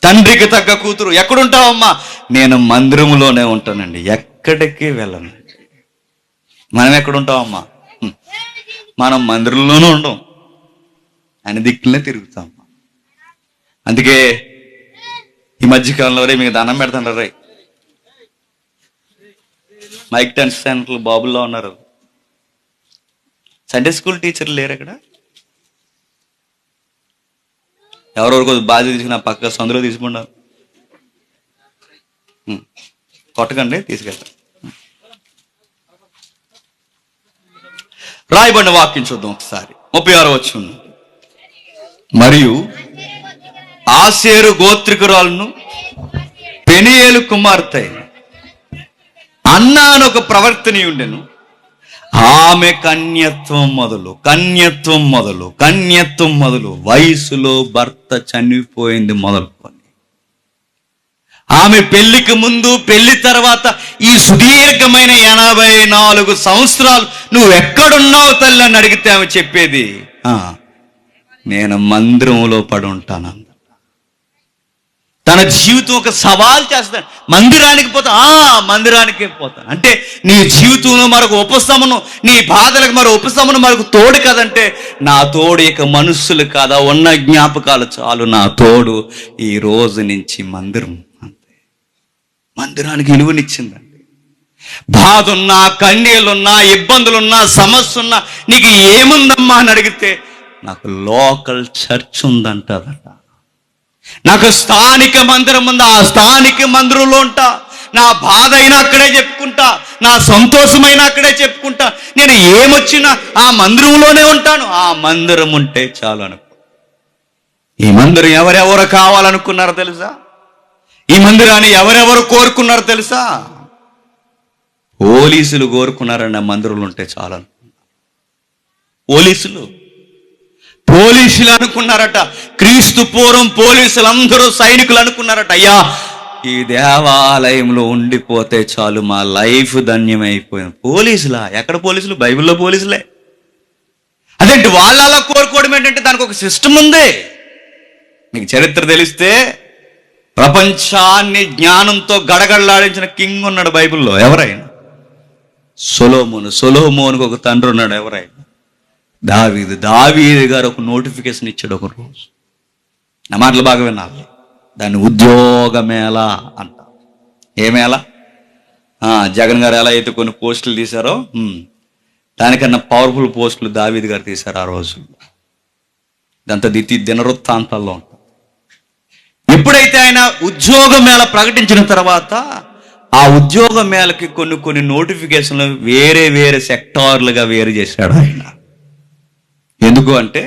తండ్రికి తగ్గ కూతురు. ఎక్కడుంటావమ్మా? నేను మందిరంలోనే ఉంటానండి, ఎక్కడికి వెళ్ళను. మనం ఎక్కడుంటామమ్మా? మనం మందిరంలోనూ ఉండం, ఆయన దిక్కులనే తిరుగుతాం. అందుకే ఈ మధ్యకాలంలో మీకు దండం పెడతాను రే, మైక్ టెన్స్ సెంటర్లు బాబుల్లో ఉన్నారు. సండే స్కూల్ టీచర్లు లేరు అక్కడ. ఎవరెవరు కొద్దిగా బాధ్యత తీసుకుని పక్క సందులో తీసుకున్నారు. కొట్టకండి, తీసుకెళ్తాం. రాయబడిన వాక్యం చూద్దాం ఒకసారి. 36వ వచనం. మరియు ఆషేరు గోత్రికురాలను పెనియేలు కుమార్తె అన్నా అని ఒక ప్రవర్తని ఉండెను. ఆమె కన్యత్వం మొదలు వయసులో భర్త చనిపోయింది మొదలుకొని, ఆమె పెళ్లికి ముందు పెళ్లి తర్వాత ఈ సుదీర్ఘమైన 84 సంవత్సరాలు నువ్వు ఎక్కడున్నావు తల్లి అని అడిగితే ఆమె చెప్పేది, నేను మందిరంలో పడి ఉంటాను. తన జీవితం ఒక సవాల్ చేస్తాడు. మందిరానికి పోతాను అంటే నీ జీవితంలో మరొక ఉపశమనం, నీ బాధలకు మరో ఉపశమనం మరొక తోడు కదంటే, నా తోడు ఇక మనుషులు కాదా, ఉన్న జ్ఞాపకాలు చాలు. నా తోడు ఈ రోజు నుంచి మందిరం. అంతే, మందిరానికి విలువనిచ్చిందండి. బాధ ఉన్నా, కన్నీళ్ళున్నా, ఇబ్బందులున్నా, సమస్య ఉన్నా, నీకు ఏముందమ్మా అని అడిగితే నాకు లోకల్ చర్చ్ ఉందంటదట. నాకు స్థానిక మందిరం ఉంది, ఆ స్థానిక మందిరంలో ఉంటా. నా బాధ అయినా అక్కడే చెప్పుకుంటా, నా సంతోషమైనా అక్కడే చెప్పుకుంటా. నేను ఏమొచ్చినా ఆ మందిరంలోనే ఉంటాను. ఆ మందిరం ఉంటే చాలు అనుకో. ఈ మందిరం ఎవరెవరు కావాలనుకున్నారో తెలుసా? ఈ మందిరాన్ని ఎవరెవరు కోరుకున్నారో తెలుసా? పోలీసులు కోరుకున్నారండి. ఆ మందిరంలో ఉంటే చాలు అనుకున్నారు. పోలీసులు అనుకున్నారట. క్రీస్తు పూర్వం పోలీసులందరూ సైనికులు అనుకున్నారట. అయ్యా, ఈ దేవాలయంలో ఉండిపోతే చాలు, మా లైఫ్ ధన్యమైపోయింది. పోలీసులా? ఎక్కడ పోలీసులు? బైబిల్లో పోలీసులే. అదేంటి వాళ్ళు అలా కోరుకోవడం ఏంటంటే దానికి ఒక సిస్టమ్ ఉంది. మీకు చరిత్ర తెలిస్తే ప్రపంచాన్ని జ్ఞానంతో గడగడలాడించిన కింగ్ ఉన్నాడు బైబిల్లో. ఎవరైనా? సొలొమోనుకు ఒక తండ్రి ఉన్నాడు. ఎవరైనా? దావీదు గారు ఒక నోటిఫికేషన్ ఇచ్చాడు ఒక రోజు. నా మాటలు బాగా వినాలి. దాన్ని ఉద్యోగ మేళ అంట. ఏ మేళ? జగన్ గారు ఎలా అయితే కొన్ని పోస్టులు తీశారో దానికన్నా పవర్ఫుల్ పోస్టులు దావీదు గారు తీశారు ఆ రోజు. ఇదంతా దినవృత్తాంతాల్లో ఉంటుంది. ఎప్పుడైతే ఆయన ఉద్యోగ మేళ ప్రకటించిన తర్వాత ఆ ఉద్యోగ మేళకి కొన్ని నోటిఫికేషన్లు వేరే సెక్టార్లుగా వేరు చేశాడు ఆయన. ఎందుకు అంటే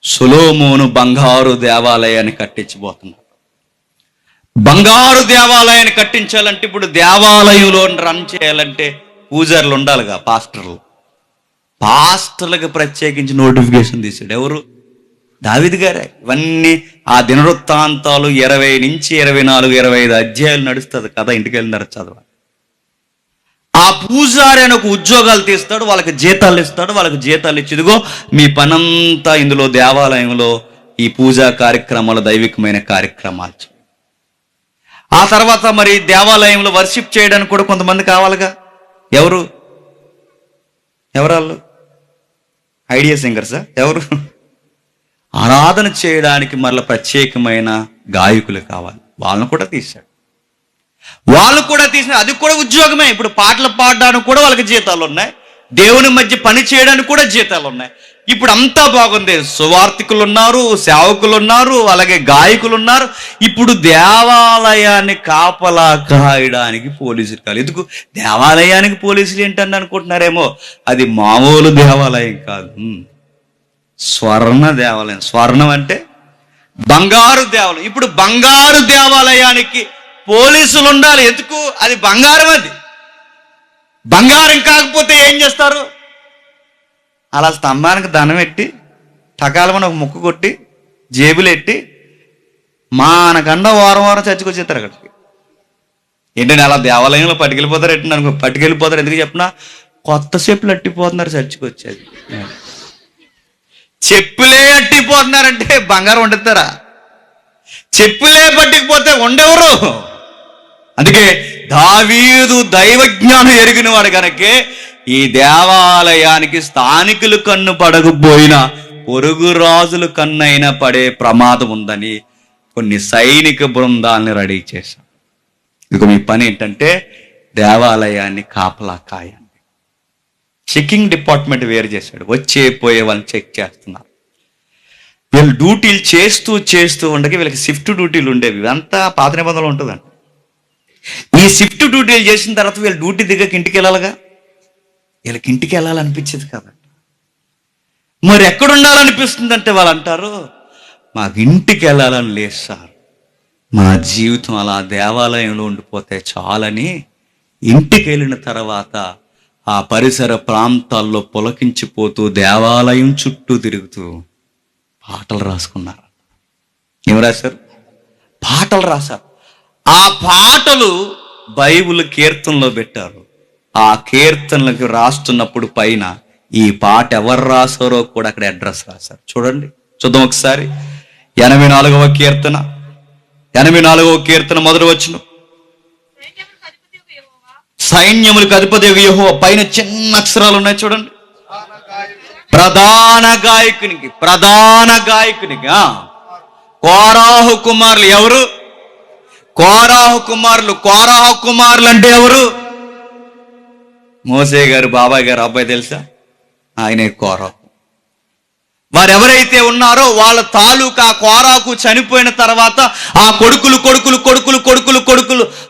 సొలొమోను బంగారు దేవాలయాన్ని కట్టించబోతున్నాడు. బంగారు దేవాలయాన్ని కట్టించాలంటే ఇప్పుడు దేవాలయంలో రన్ చేయాలంటే పూజారులు ఉండాలిగా, పాస్టర్లకు ప్రత్యేకించి నోటిఫికేషన్ తీశాడు. ఎవరు? దావీదు గారే. ఇవన్నీ ఆ దినవృత్తాంతాలు 20 నుంచి 24, 25 అధ్యాయాలు నడుస్తుంది కదా, ఇంటికి వెళ్ళినారు చదవాలి. ఆ పూజారి అని ఒక ఉద్యోగాలు తీస్తాడు, వాళ్ళకి జీతాలు ఇస్తాడు. వాళ్ళకి జీతాలు ఇచ్చి, ఇదిగో మీ పనంతా ఇందులో దేవాలయంలో ఈ పూజా కార్యక్రమాలు, దైవికమైన కార్యక్రమాలు. ఆ తర్వాత మరి దేవాలయంలో వర్షిప్ చేయడానికి కూడా కొంతమంది కావాలిగా. ఎవరు వాళ్ళు? ఐడియా సింగర్సా? ఎవరు? ఆరాధన చేయడానికి మరలా ప్రత్యేకమైన గాయకులు కావాలి, వాళ్ళను కూడా తీశాడు. అది కూడా ఉద్యోగమే. ఇప్పుడు పాటలు పాడడానికి కూడా వాళ్ళకి జీతాలు ఉన్నాయి, దేవుని మధ్య పని చేయడానికి కూడా జీతాలు ఉన్నాయి. ఇప్పుడు అంతా బాగుంది. సువార్థికులు ఉన్నారు, సేవకులు ఉన్నారు, అలాగే గాయకులు ఉన్నారు. ఇప్పుడు దేవాలయాన్ని కాపలా కాయడానికి పోలీసులు కాదు. ఎందుకు దేవాలయానికి పోలీసులు ఏంటని అనుకుంటున్నారేమో, అది మామూలు దేవాలయం కాదు, స్వర్ణ దేవాలయం. స్వర్ణం అంటే బంగారు దేవాలయం. ఇప్పుడు బంగారు దేవాలయానికి పోలీసులు ఉండాలి. ఎందుకు? అది బంగారం. అది బంగారం కాకపోతే ఏం చేస్తారు? అలా స్తంభానికి దండం పెట్టి టకాలమని ఒక ముక్కు కొట్టి జేబులు ఎట్టి మానకుండా వారం చర్చకొచ్చేస్తారు అక్కడికి. ఏంటంటే అలా దేవాలయంలో పట్టుకెళ్ళిపోతారు. అనుకో పట్టుకెళ్ళిపోతారు. ఎందుకు చెప్పినా, కొత్త చెప్పులు అట్టిపోతున్నారు చర్చికి వచ్చేది. చెప్పులే అట్టిపోతున్నారంటే బంగారం వండుతారా? చెప్పులే పట్టుకుపోతే వండెవరు? అందుకే దావీదు దైవజ్ఞానం ఎరిగిన వాడు కనుకే ఈ దేవాలయానికి స్థానికులు కన్ను పడకపోయినా పొరుగు రాజుల కన్నైనా పడే ప్రమాదం ఉందని కొన్ని సైనిక బృందాలని రెడీ చేశాం. ఇదిగో మీ పని ఏంటంటే దేవాలయాన్ని కాపలా కాయండి. చెకింగ్ డిపార్ట్మెంట్ వేరు చేశాడు. వచ్చే పోయే వాళ్ళని చెక్ చేస్తున్నారు. వీళ్ళు డ్యూటీలు చేస్తూ ఉండగా వీళ్ళకి షిఫ్ట్ డ్యూటీలు ఉండేవి. ఇదంతా పాత నిబంధనలు ఉంటుందండి. ఈ షిఫ్ట్ డ్యూటీలు చేసిన తర్వాత వీళ్ళు డ్యూటీ దిగక ఇంటికి వెళ్ళాలిగా. వీళ్ళకి ఇంటికి వెళ్ళాలనిపించేది కదండి. మరి ఎక్కడ ఉండాలనిపిస్తుందంటే వాళ్ళు అంటారు, మాకు ఇంటికి వెళ్ళాలని లేదు సార్, మా జీవితం అలా దేవాలయంలో ఉండిపోతే చాలని ఇంటికి వెళ్ళిన తర్వాత ఆ పరిసర ప్రాంతాల్లో పులకించిపోతూ దేవాలయం చుట్టూ తిరుగుతూ పాటలు రాసుకున్నారు. ఏం రాశారు? పాటలు రాశారు. ఆ పాటలు బైబిల్ కీర్తనలో పెట్టారు. ఆ కీర్తనలకు రాస్తున్నప్పుడు పైన ఈ పాట ఎవరు రాసారో కూడా అక్కడ అడ్రస్ రాశారు. చూడండి, చూద్దాం ఒకసారి. 84వ కీర్తన మొదటి వచనం. సైన్యములకు అధిపతియగు యెహోవా. పైన చిన్న అక్షరాలు ఉన్నాయి చూడండి. ప్రధాన గాయకునికి కోరాహు కుమారులు. ఎవరు? కోరాహు కుమారులు అంటే ఎవరు? మోసే గారు బాబాయ్ గారు అబ్బాయి తెలుసా? ఆయనే కోరాహు. వారెవరైతే ఉన్నారో వాళ్ళ తాలూకా కోరాకు చనిపోయిన తర్వాత ఆ కొడుకులు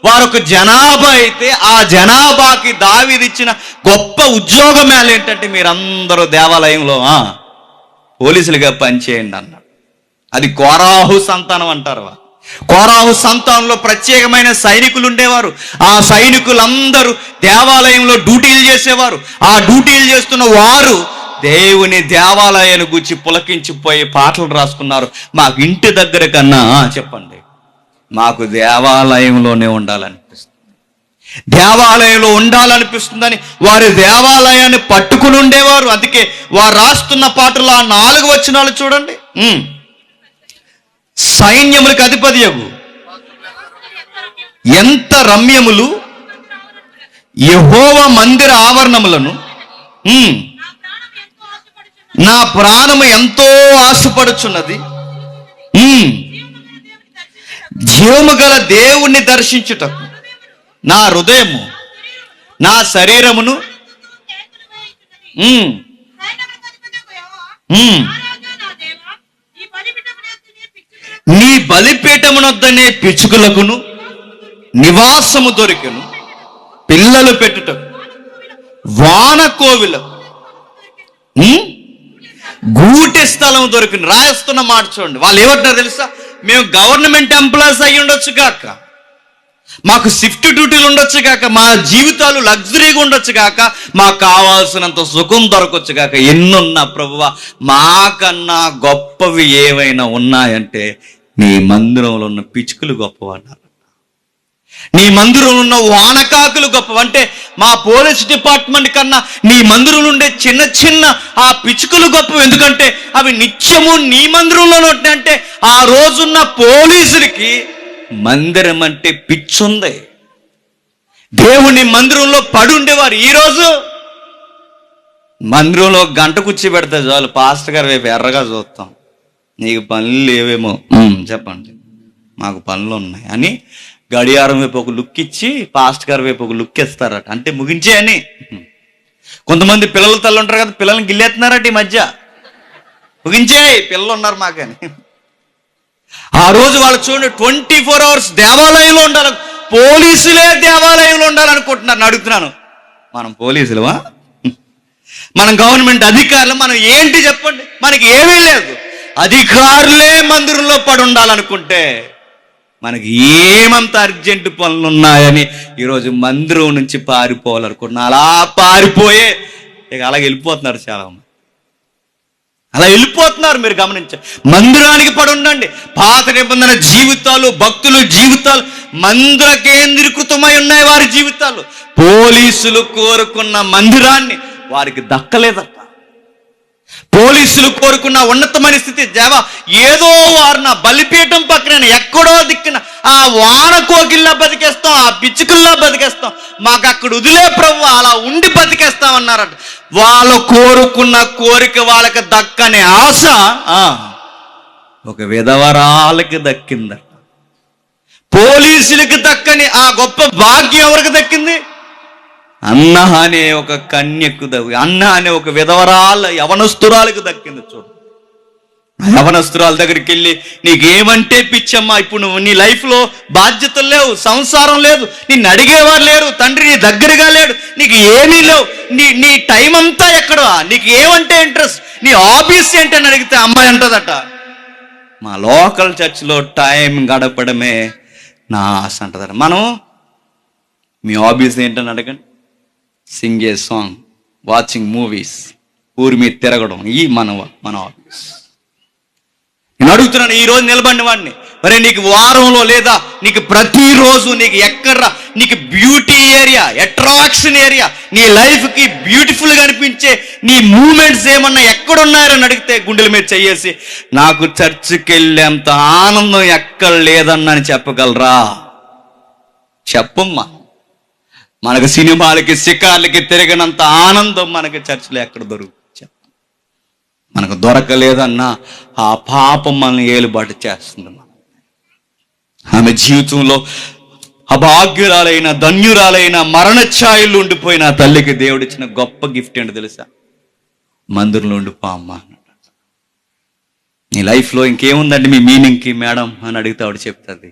వారొక జనాభా అయితే ఆ జనాభాకి దావీదు ఇచ్చిన గొప్ప ఉద్యోగం ఏంటంటే మీరందరూ దేవాలయంలో పోలీసులుగా పనిచేయండి అన్నాడు. అది కోరాహు సంతానం అంటారు. కోరాహు సంతానంలో ప్రత్యేకమైన సైనికులు ఉండేవారు. ఆ సైనికులందరూ దేవాలయంలో డ్యూటీలు చేసేవారు. ఆ డ్యూటీలు చేస్తున్న వారు దేవుని దేవాలయాన్ని గురించి పులకించిపోయి పాటలు రాసుకున్నారు. మాకు ఇంటి దగ్గర కన్నా చెప్పండి, మాకు దేవాలయంలోనే ఉండాలనిపిస్తుందని వారి దేవాలయాన్ని పట్టుకుని ఉండేవారు. అందుకే వారు రాస్తున్న పాటలు ఆ 4 వచనాలు చూడండి. సైన్యములకు అధిపతియగు ఎంత రమ్యములు యెహోవా మందిర ఆవరణములను నా ప్రాణము ఎంతో ఆశపడుచున్నది. జీవము గల దేవుణ్ణి దర్శించుటకు నా హృదయము నా శరీరమును నీ బలిపీఠమునొద్దనే పిచ్చుకలకును నివాసము దొరికెను. పిల్లలు పెట్టుటకు వానకోవిలకు గూటి స్థలం దొరికింది. రాయిస్తున్న మాట చూడండి. వాళ్ళు ఏమంటారు తెలుసా? మేము గవర్నమెంట్ ఎంప్లాయీస్ అయ్యి ఉండొచ్చు కాక, మాకు షిఫ్ట్ డ్యూటీలు ఉండొచ్చు కాక, మా జీవితాలు లగ్జరీగా ఉండొచ్చు కాక, మాకు కావాల్సినంత సుఖం దొరకొచ్చు కాక, ఎన్నున్నా ప్రభువా మాకన్నా గొప్పవి ఏవైనా ఉన్నాయంటే నీ మందిరంలో ఉన్న పిచ్చుకలు గొప్పవన్నారు, నీ మందిరంలో ఉన్న వానకాకులు గొప్పవి. అంటే మా పోలీస్ డిపార్ట్మెంట్ కన్నా నీ మందిరంలో ఉండే చిన్న చిన్న ఆ పిచ్చుకలు గొప్పవి. ఎందుకంటే అవి నిత్యము నీ మందిరంలో ఉంటాయి. అంటే ఆ రోజున్న పోలీసులకి మందిరం అంటే పిచ్చుంది. దేవుని మందిరంలో పడి ఉండేవారు. ఈరోజు మందిరంలో గంట కూర్చి పెడితే చాలు, పాస్టర్ గారు వైపు ఎర్రగా చూస్తాం, నీకు పనులు లేవేమో, చెప్పండి మాకు పనులు ఉన్నాయి అని గడియారం వైపు ఒక లుక్ ఇచ్చి పాస్టర్ గారి వైపు ఒక లుక్ ఇస్తారట. అంటే ముగించే అని. కొంతమంది పిల్లల తల్లి ఉంటారు కదా, పిల్లల్ని గిల్లేస్తున్నారట ఈ మధ్య, ముగించే పిల్లలు ఉన్నారు మాకని. ఆ రోజు వాళ్ళు చూడండి 24 hours దేవాలయంలో ఉండాలి, పోలీసులే దేవాలయంలో ఉండాలనుకుంటున్నారు. అడుగుతున్నాను, మనం పోలీసులవా? మనం గవర్నమెంట్ అధికారులు? మనం ఏంటి చెప్పండి? మనకి ఏమీ లేదు. అధికారులే మందిరంలో పడి ఉండాలనుకుంటే మనకి ఏమంత అర్జెంటు పనులు ఉన్నాయని ఈరోజు మందిరం నుంచి పారిపోవాలనుకుంటున్నా. అలా పారిపోయే ఇక అలాగే వెళ్ళిపోతున్నారు చాలా మంది, అలా వెళ్ళిపోతున్నారు. మీరు గమనించారు, మందిరానికి పడి ఉండండి. పాత నిబంధన జీవితాలు, భక్తుల జీవితాలు మందిర కేంద్రీకృతమై ఉన్నాయి వారి జీవితాలు. పోలీసులు కోరుకున్న మందిరాన్ని వారికి దక్కలేదట. పోలీసులు కోరుకున్న ఉన్నతమైన స్థితి ఏదో వారు నా బలిపీఠం పక్కన ఎక్కడో దిక్కున ఆ వాన కోకిల్లా బతికేస్తాం, ఆ పిచ్చుకల్లా బతికేస్తాం, మాకు అక్కడ వదిలే ప్రభు అలా ఉండి బతికేస్తామన్నారట. వాళ్ళు కోరుకున్న కోరిక వాళ్ళకి దక్కని ఆశ ఒక విధవరాలకి దక్కిందట. పోలీసులకి దక్కని ఆ గొప్ప భాగ్యం ఎవరికి దక్కింది? అన్న అనే ఒక కన్యకు అన్న అనే ఒక విధవరాల యవనస్తురాలకు దక్కింది. చూడు, యవనస్తురాల దగ్గరికి వెళ్ళి నీకేమంటే పిచ్చమ్మా, ఇప్పుడు నువ్వు నీ లైఫ్లో బాధ్యతలు లేవు, సంసారం లేదు, నిన్ను అడిగేవారు లేరు, తండ్రి నీ దగ్గరగా లేడు, నీకు ఏమీ లేవు, నీ టైం అంతా ఎక్కడ, నీకు ఏమంటే ఇంట్రెస్ట్, నీ హాబీస్ ఏంటని అడిగితే అమ్మాయి అంటదట, మా లోకల్ చర్చ్లో టైం గడపడమే నా ఆశ అంటదట. మనం మీ హాబీస్ ఏంటని అడగండి. సింగ్ ఏ సాంగ్, వాచింగ్ మూవీస్, ఊరి మీద తిరగడం, ఈ మన హాబీస్. నేను అడుగుతున్నాను ఈరోజు నిలబడిన వాడిని, మరి నీకు వారంలో లేదా నీకు ప్రతిరోజు నీకు ఎక్కడ నీకు బ్యూటీ ఏరియా, అట్రాక్షన్ ఏరియా, నీ లైఫ్కి బ్యూటిఫుల్గా అనిపించే నీ మూమెంట్స్ ఏమన్నా ఎక్కడున్నారని అడిగితే గుండెల మీద చెయ్యేసి నాకు చర్చికి వెళ్ళేంత ఆనందం ఎక్కడ లేదన్నని చెప్పగలరా? చెప్పమ్మా. మనకు సినిమాలకి షికార్లకి తిరిగినంత ఆనందం మనకి చర్చిలో ఎక్కడ దొరుకుతుంది? మనకు దొరకలేదన్నా ఆ పాపం మనల్ని ఏలుబాటు చేస్తుంది. ఆమె జీవితంలో అభాగ్యురాలైన ధన్యురాలైన మరణ ఛాయలు ఉండిపోయిన తల్లికి దేవుడిచ్చిన గొప్ప గిఫ్ట్ ఏంటో తెలుసా? మందిరంలో ఉండిపో అమ్మ అన్నాడు. నీ లైఫ్లో ఇంకేముందండి మీ మీనింగ్కి మేడం అని అడిగితే ఆవిడ చెప్తుంది,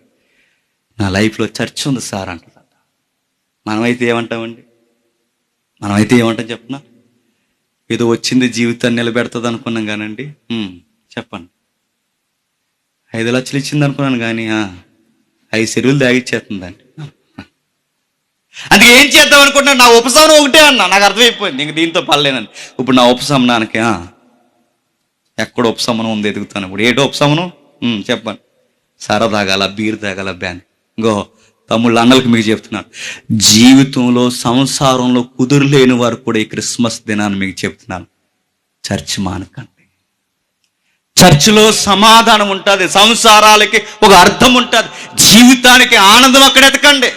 నా లైఫ్లో చర్చ్ ఉంది సార్ అంటుంది. మనమైతే ఏమంటామండి? మనమైతే ఏమంటాం చెప్పనా? ఏదో వచ్చింది జీవితాన్ని నిలబెడుతుంది అనుకున్నాం కానండి. చెప్పండి, 5 లక్షలు ఇచ్చింది అనుకున్నాను కానీ 5 చెరువులు దాగిచ్చేస్తుందండి. అందుకే ఏం చేద్దాం అనుకుంటున్నాను, నా ఉపశమనం ఒకటే అన్నా, నాకు అర్థమైపోయింది ఇంక దీంతో పర్లేనని. ఇప్పుడు నా ఉపశమనానికి ఎక్కడ ఉపశమనం ఉంది ఎదుగుతాను. ఇప్పుడు ఏటో ఉపశమనం చెప్పండి. సర తాగాల, బీర్ తాగాల, బ్యాన్. ఇంకో తమ్ముళ్ళు అన్నలకు మీకు చెప్తున్నాను, జీవితంలో సంసారంలో కుదురులేని వారు కూడా ఈ క్రిస్మస్ దినాన్ని మీకు చెప్తున్నాను, చర్చ్ మానకండి. చర్చిలో సమాధానం ఉంటుంది, సంసారాలకి ఒక అర్థం ఉంటుంది, జీవితానికి ఆనందం అక్కడ ఎతకండి.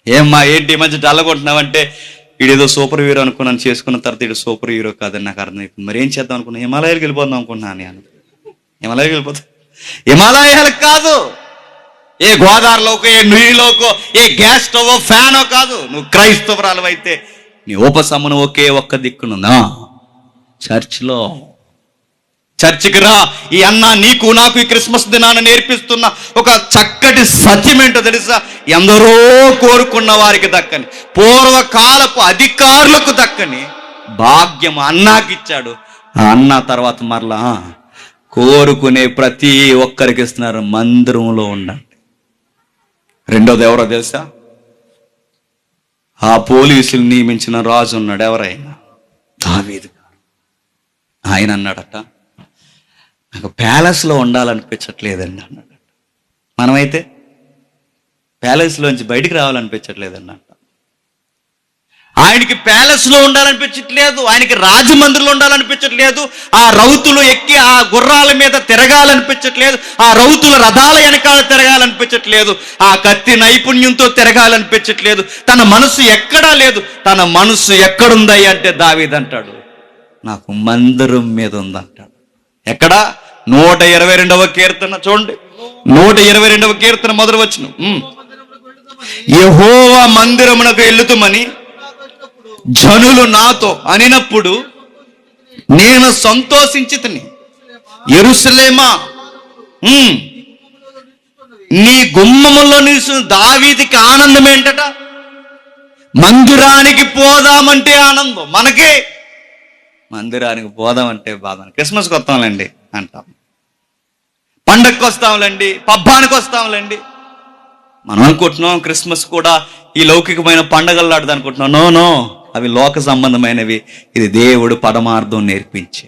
ఏమ్మా ఏంటి ఈ మధ్య డల్లగొంటున్నావంటే వీడేదో సూపర్ హీరో అనుకున్నాను, చేసుకున్న తర్వాత వీడు సూపర్ హీరో కాదని నాకు అర్థమైపోయింది. మరి ఏం చేద్దాం అనుకున్నా? హిమాలయాలకు వెళ్ళిపోదాం అనుకున్నాను నేను. హిమాలయాలకు వెళ్ళిపోతా? హిమాలయాలకు కాదు, ఏ గోదావరిలోకో, ఏ నుయ్యిలోకో, ఏ గ్యాస్ స్టవ్ ఫ్యానో కాదు. నువ్వు క్రైస్తవురాలు అయితే నీ ఉపశమనం ఒకే ఒక్క దిక్కునుందా? చర్చ్లో. చర్చికి రా. ఈ అన్న నీకు నాకు ఈ క్రిస్మస్ దినాన్ని నేర్పిస్తున్న ఒక చక్కటి సత్యం ఏంటో తెలుసా? ఎందరో కోరుకున్న వారికి దక్కని, పూర్వకాలపు అధికారులకు దక్కని భాగ్యం అన్నాకిచ్చాడు. ఆ అన్న తర్వాత మరలా కోరుకునే ప్రతి ఒక్కరికి ఇస్తున్నారు, మందిరంలో ఉండండి. రెండోది ఎవరో తెలుసా? ఆ పోలీసులు నియమించిన రాజు ఉన్నాడు, ఎవరైనా దావీదు గారు. ఆయన అన్నాడట, నాకు ప్యాలెస్లో ఉండాలనిపించట్లేదండి అన్నాడు. మనమైతే ప్యాలెస్లోంచి బయటికి రావాలనిపించట్లేదండి అంట. ఆయనకి ప్యాలెస్లో ఉండాలనిపించట్లేదు, ఆయనకి రాజమందిరంలో ఉండాలనిపించట్లేదు, ఆ రౌతులు ఎక్కి ఆ గుర్రాల మీద తిరగాలనిపించట్లేదు, ఆ రౌతుల రథాల వెనకాల తిరగాలనిపించట్లేదు, ఆ కత్తి నైపుణ్యంతో తిరగాలనిపించట్లేదు. తన మనసు ఎక్కడా లేదు. తన మనసు ఎక్కడుందయ్య అంటే దావీదు అంటాడు, నాకు మందిరం మీద ఉందంటాడు. ఎక్కడ? 122వ కీర్తన చూడండి, 122వ కీర్తన మొదటి వచనం. యెహోవా మందిరమునకు వెళ్ళుతుమని జనులు నాతో అనినప్పుడు నేను సంతోషించితిని. యెరూషలేమా, నీ గుమ్మములో నిలుచున్న దావీదుకి ఆనందం ఏంటట? మందిరానికి పోదామంటే ఆనందం. మనకి మందిరానికి పోదామంటే బాధ. క్రిస్మస్కి వస్తాంలేండి అంటాం, పండగకి వస్తాంలేండి, పబ్బానికి వస్తాంలేండి. మనం అనుకుంటున్నాం క్రిస్మస్ కూడా ఈ లౌకికమైన పండగలు లాంటిది అనుకుంటున్నాం. నో, అవి లోక సంబంధమైనవి. ఇది దేవుడు పరమార్థం నేర్పించి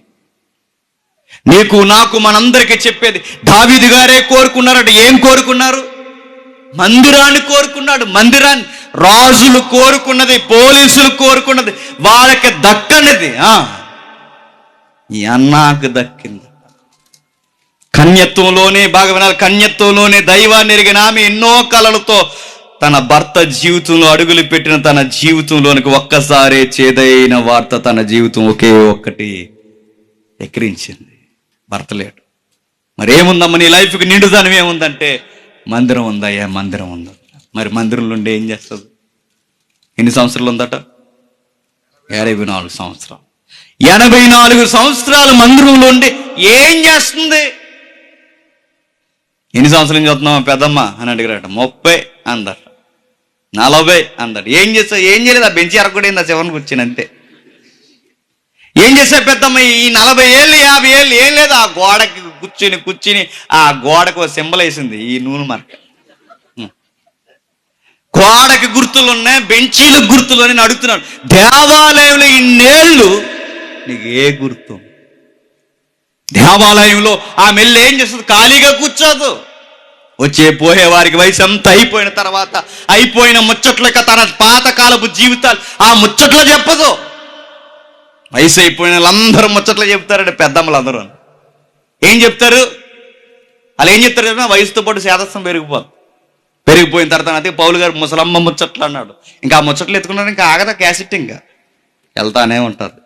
నీకు నాకు మనందరికీ చెప్పేది. దావీదు గారే కోరుకున్నారట. ఏం కోరుకున్నారు? మందిరాన్ని కోరుకున్నాడు. మందిరాన్ని రాజులు కోరుకున్నది, పోలీసులు కోరుకున్నది, వాళ్ళకి దక్కనిది ఈ అన్నాకు దక్కింది. కన్యత్వంలోనే, బాగా వినాలి, కన్యత్వంలోనే దైవాన్ని ఎరిగిన ఆమె ఎన్నో కలలతో తన భర్త జీవితంలో అడుగులు పెట్టిన తన జీవితంలోనికి ఒక్కసారి చేదైన వార్త, తన జీవితం ఒకే ఒక్కటి ఎక్కిరించింది. భర్త లేడు. మరేముందమ్మ నీ లైఫ్కి నిండుదనం ఏముందంటే మందిరం ఉందయ్యా, మందిరం ఉందా. మరి మందిరంలో ఉండి ఏం చేస్తుంది? ఎన్ని సంవత్సరాలు ఉందట? 84 సంవత్సరాలు. 84 సంవత్సరాలు మందిరంలో ఉండి ఏం చేస్తుంది? ఎన్ని సంవత్సరాలు చదువుతున్నావా పెద్దమ్మ అని అడిగారట. 30 అందట, 40 అందట. ఏం చేస్తావు? ఏం చేయలేదు, ఆ బెంచి ఎరగకూడదు, ఆ చివరిని కూర్చుని అంతే. ఏం చేసావు పెద్దమ్మ ఈ 40 ఏళ్ళు 50 ఏళ్ళు? ఏం లేదు, ఆ గోడకి కూర్చుని ఆ గోడకు సింబల్ వేసింది, ఈ నూనె మార్క. గోడకి గుర్తులు ఉన్నాయి, బెంచీలకు గుర్తులు అని అడుగుతున్నాడు. దేవాలయంలో ఇన్నేళ్ళు నీకు ఏ గుర్తు? దేవాలయంలో ఆ మెల్లి ఏం చేస్తుంది? ఖాళీగా కూర్చోదు. వచ్చే పోయే వారికి వయసు అంతా అయిపోయిన తర్వాత అయిపోయిన ముచ్చట్లక తన పాతకాలపు జీవితాలు ఆ ముచ్చట్లు చెప్పదు. వయసు అయిపోయిన వాళ్ళందరూ ముచ్చట్లు చెప్తారండి, పెద్దమ్మలందరూ. ఏం చెప్తారు? వాళ్ళు ఏం చెప్తారు కదా, వయసుతో పాటు శాదస్తం పెరిగిపోయిన తర్వాత అదే పౌలు గారు ముసలమ్మ ముచ్చట్లు అన్నాడు. ఇంకా ఆ ముచ్చట్లు ఎత్తుకున్నారు, ఇంకా ఆగదా క్యాసెట్, ఇంకా వెళ్తానే ఉంటారు.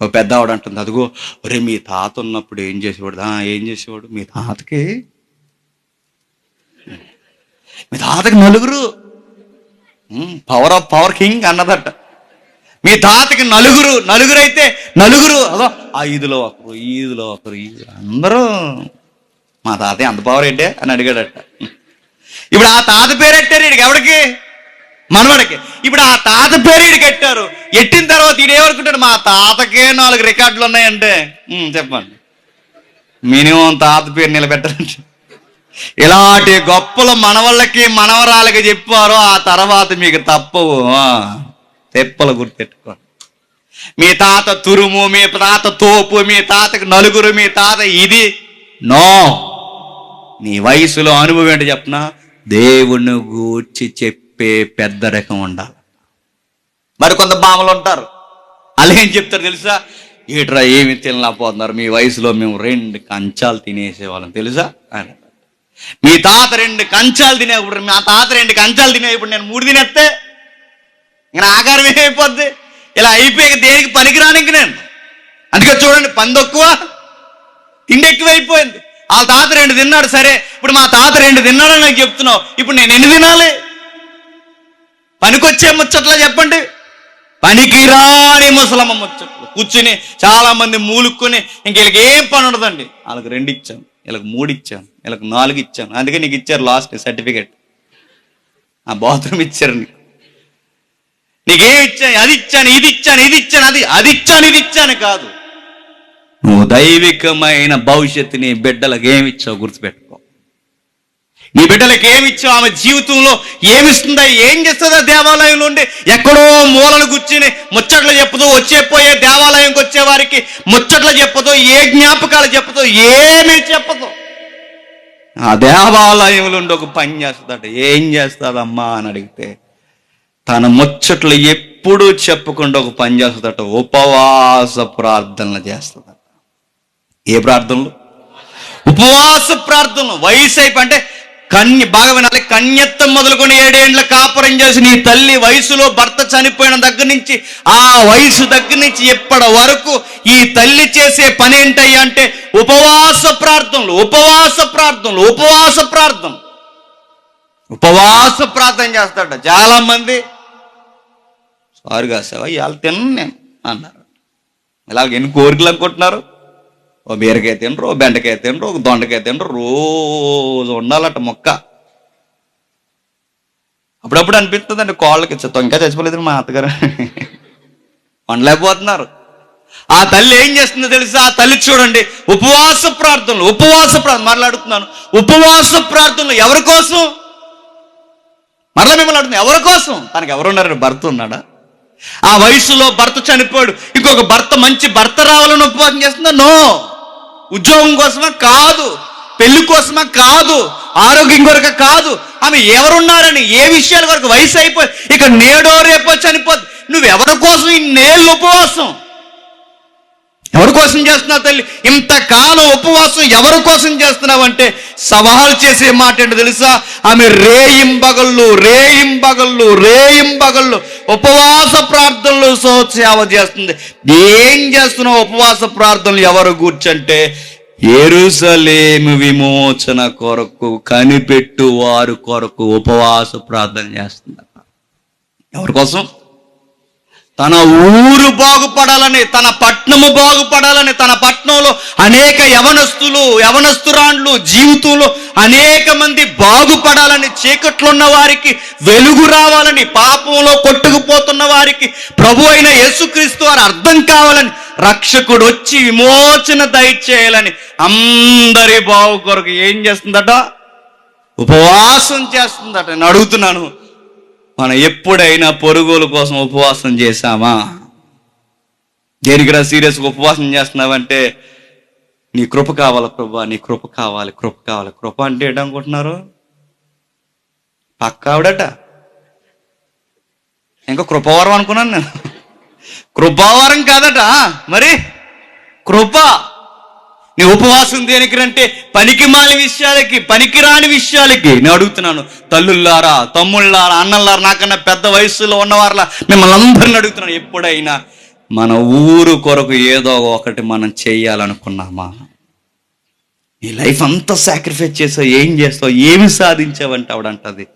ఓ పెద్ద ఆవిడ అంటుంది, అదిగో ఒరే మీ తాత ఉన్నప్పుడు ఏం చేసేవాడు? ఏం చేసేవాడు? మీ తాతకి నలుగురు, పవర్ కింగ్ అన్నదట. మీ తాతకి నలుగురు అయితే నలుగురు, అదో 5లో ఒకరు అందరూ. మా తాతయ్య అంత పవర్ ఏంటే అని అడిగాడట. ఇప్పుడు ఆ తాత పేరు ఎట్టారు వీడికి, ఎవడికి? మనవడికి. ఇప్పుడు ఆ తాత పేరు వీడికి ఎట్టారు. ఎట్టిన తర్వాత ఈడేమనుకుంటాడు, మా తాతకే 4 రికార్డులు ఉన్నాయంటే. చెప్పండి, మినిమం తాత పేరు నిలబెట్టాలంటే. ఇలాంటి గొప్పలు మనవాళ్ళకి మనవరాలకి చెప్పారో ఆ తర్వాత మీకు తప్పవు. తెప్పలు గుర్తెట్టుకోండి. మీ తాత తురుము, మీ తాత తోపు, మీ తాతకి నలుగురు, మీ తాత ఇది. నో, నీ వయసులో అనుభవం ఏంటి చెప్పనా? దేవుణ్ణి గూర్చి చెప్పే పెద్ద రకం ఉండాలి. మరి కొంత బామలు ఉంటారు, అలా ఏం చెప్తారు తెలుసా? ఏట్రా ఏమి తినలేకపోతున్నారు, మీ వయసులో మేము 2 కంచాలు తినేసేవాళ్ళం తెలుసా అని. మీ తాత 2 కంచాలు తినేప్పుడు, మా తాత 2 కంచాలు తినేప్పుడు నేను 3 తినేస్తే ఇంకా ఆకారం ఏమైపోద్ది? ఇలా అయిపోయి దేనికి పనికిరానికి నేను. అందుకే చూడండి, పంది ఎక్కువ, తిండి ఎక్కువైపోయింది. వాళ్ళ తాత 2 తిన్నాడు, సరే ఇప్పుడు మా తాత 2 తిన్నాడని నాకు చెప్తున్నావు, ఇప్పుడు నేను ఎన్ని తినాలి? పనికొచ్చే ముచ్చట్లా చెప్పండి, పనికిరాని ముసలమ్మ ముచ్చట్లు కూర్చుని చాలా మంది మూలుక్కుని ఇంక వీళ్ళకి ఏం పని ఉండదండి. వాళ్ళకి 2 ఇచ్చాను, వీళ్ళకి 3 ఇచ్చాను, వీళ్ళకి 4 ఇచ్చాను, అందుకే నీకు ఇచ్చారు లాస్ట్ సర్టిఫికెట్. ఆ బాత్రూమ్ ఇచ్చారు నీకేం ఇచ్చాను? అది ఇచ్చాను, ఇది ఇచ్చాను, ఇది ఇచ్చాను, అది ఇచ్చాను, ఇది ఇచ్చాను కాదు. నువ్వు దైవికమైన భవిష్యత్తుని బిడ్డలకు ఏమిచ్చావు గుర్తుపెట్టుకో. నీ బిడ్డలకు ఏమిచ్చావు, ఆమె జీవితంలో ఏమిస్తుందా, ఏం చేస్తుందా? దేవాలయంలో ఉండి ఎక్కడో మూలను కూర్చుని ముచ్చట్లు చెప్పదు, వచ్చేపోయే దేవాలయంకి వచ్చే వారికి ముచ్చట్లు చెప్పదు, ఏ జ్ఞాపకాలు చెప్పదు, ఏమీ చెప్పదు. ఆ దేవాలయంలో ఉండి ఒక పని చేస్తుందట. ఏం చేస్తాదమ్మా అని అడిగితే తన ముచ్చట్లు ఎప్పుడూ చెప్పకుండా ఒక పని చేస్తుందట. ఉపవాస ప్రార్థనలు చేస్తుందట. ఏ ప్రార్థనలు? ఉపవాస ప్రార్థనలు. వయసు అయిపోయి అంటే బాగా వినాలి, కన్యత్వం మొదలుకొని 7 ఏండ్ల కాపురం చేసి నీ తల్లి వయసులో భర్త చనిపోయిన దగ్గర నుంచి, ఆ వయసు దగ్గర నుంచి ఇప్పటి వరకు ఈ తల్లి చేసే పని ఏంటయ్యా అంటే ఉపవాస ప్రార్థనలు, ఉపవాస ప్రార్థనలు, ఉపవాస ప్రార్థన. ఉపవాస ప్రార్థన చేస్తాడ. చాలా మంది సారుగా సేవ ఇవాళ తిన్నాను నేను అన్నారు. ఇలాగ ఎన్ని కోరికలు అనుకుంటున్నారు? ఓ బీరకాయ తినరు, ఓ బెండకాయ తినరు, ఒక దొండకాయ తినరు, రోజు ఉండాలట మొక్క. అప్పుడప్పుడు అనిపిస్తుంది అండి కోళ్ళకి ఇంకా చచ్చిపోలేదు మా అత్తగారు వండలేకపోతున్నారు. ఆ తల్లి ఏం చేస్తుందో తెలుసా? ఆ తల్లి చూడండి, ఉపవాస ప్రార్థనలు, ఉపవాస ప్రార్థన మాట్లాడుతున్నాను. ఉపవాస ప్రార్థనలు ఎవరి కోసం? మరలా మిమ్మల్ని అడుగుతుంది, ఎవరి కోసం? తనకు ఎవరున్నారు? భర్త ఉన్నాడా? ఆ వయసులో భర్త చనిపోయాడు, ఇంకొక భర్త, మంచి భర్త రావాలని ఉపవాసం చేస్తుందా? నో. ఉద్యోగం కోసమా? కాదు. పెళ్లి కోసమా? కాదు. ఆరోగ్యం కొరక కాదు. ఆమె ఎవరున్నారని, ఏ విషయాల వరకు వయసు అయిపోయి ఇక నేడో రేపో చనిపోద్ది. నువ్వెవరి కోసం ఇన్నేళ్ళు ఉపవాసం? ఎవరి కోసం చేస్తున్నావు తల్లి? ఇంతకాలం ఉపవాసం ఎవరి కోసం చేస్తున్నావు అంటే సవాల్ చేసే మాట ఏంటో తెలుసా? ఆమె రేయింబగళ్ళు ఉపవాస ప్రార్థనలు సేవ చేస్తుంది. ఏం చేస్తున్నావు ఉపవాస ప్రార్థనలు ఎవరు కూర్చంటే యెరూషలేము విమోచన కొరకు కనిపెట్టు వారు కొరకు ఉపవాస ప్రార్థన చేస్తుంది. ఎవరి కోసం? తన ఊరు బాగుపడాలని, తన పట్టణము బాగుపడాలని, తన పట్టణంలో అనేక యవనస్తురాండ్లు జీవితంలో అనేక మంది బాగుపడాలని, చీకట్లో ఉన్న వారికి వెలుగు రావాలని, పాపంలో కొట్టుకుపోతున్న వారికి ప్రభు అయిన యేసుక్రీస్తు వారు అర్థం కావాలని, రక్షకుడు వచ్చి విమోచన దయచేయాలని, అందరి బాగు కొరకు ఏం చేస్తుందట? ఉపవాసం చేస్తుందట. నేను అడుగుతున్నాను, మనం ఎప్పుడైనా పొరుగుల కోసం ఉపవాసం చేశామా? దేనికిరా సీరియస్గా ఉపవాసం చేస్తున్నావంటే నీ కృప కావాలి ప్రభా, నీ కృప కావాలి, కృప కావాలి. కృప అంటే ఏంటనుకుంటున్నారు? పక్కావిడట. ఇంకా కృపవారం అనుకున్నాను నేను. కృపావారం కాదట. మరి కృప. నీ ఉపవాసం దేనికి అంటే పనికి మాలిన విషయాలకి, పనికిరాని విషయాలకి. నేను అడుగుతున్నాను, తల్లుల్లారా, తమ్ముళ్ళారా, అన్నల్లారా, నాకన్నా పెద్ద వయసులో ఉన్నవారులా మిమ్మల్ని అందరిని అడుగుతున్నాను, ఎప్పుడైనా మన ఊరు కొరకు ఏదో ఒకటి మనం చేయాలనుకున్నామా? నీ లైఫ్ అంతా సాక్రిఫైస్ చేసావు, ఏం చేస్తావు, ఏమి సాధించావంటే ఆవిడంటది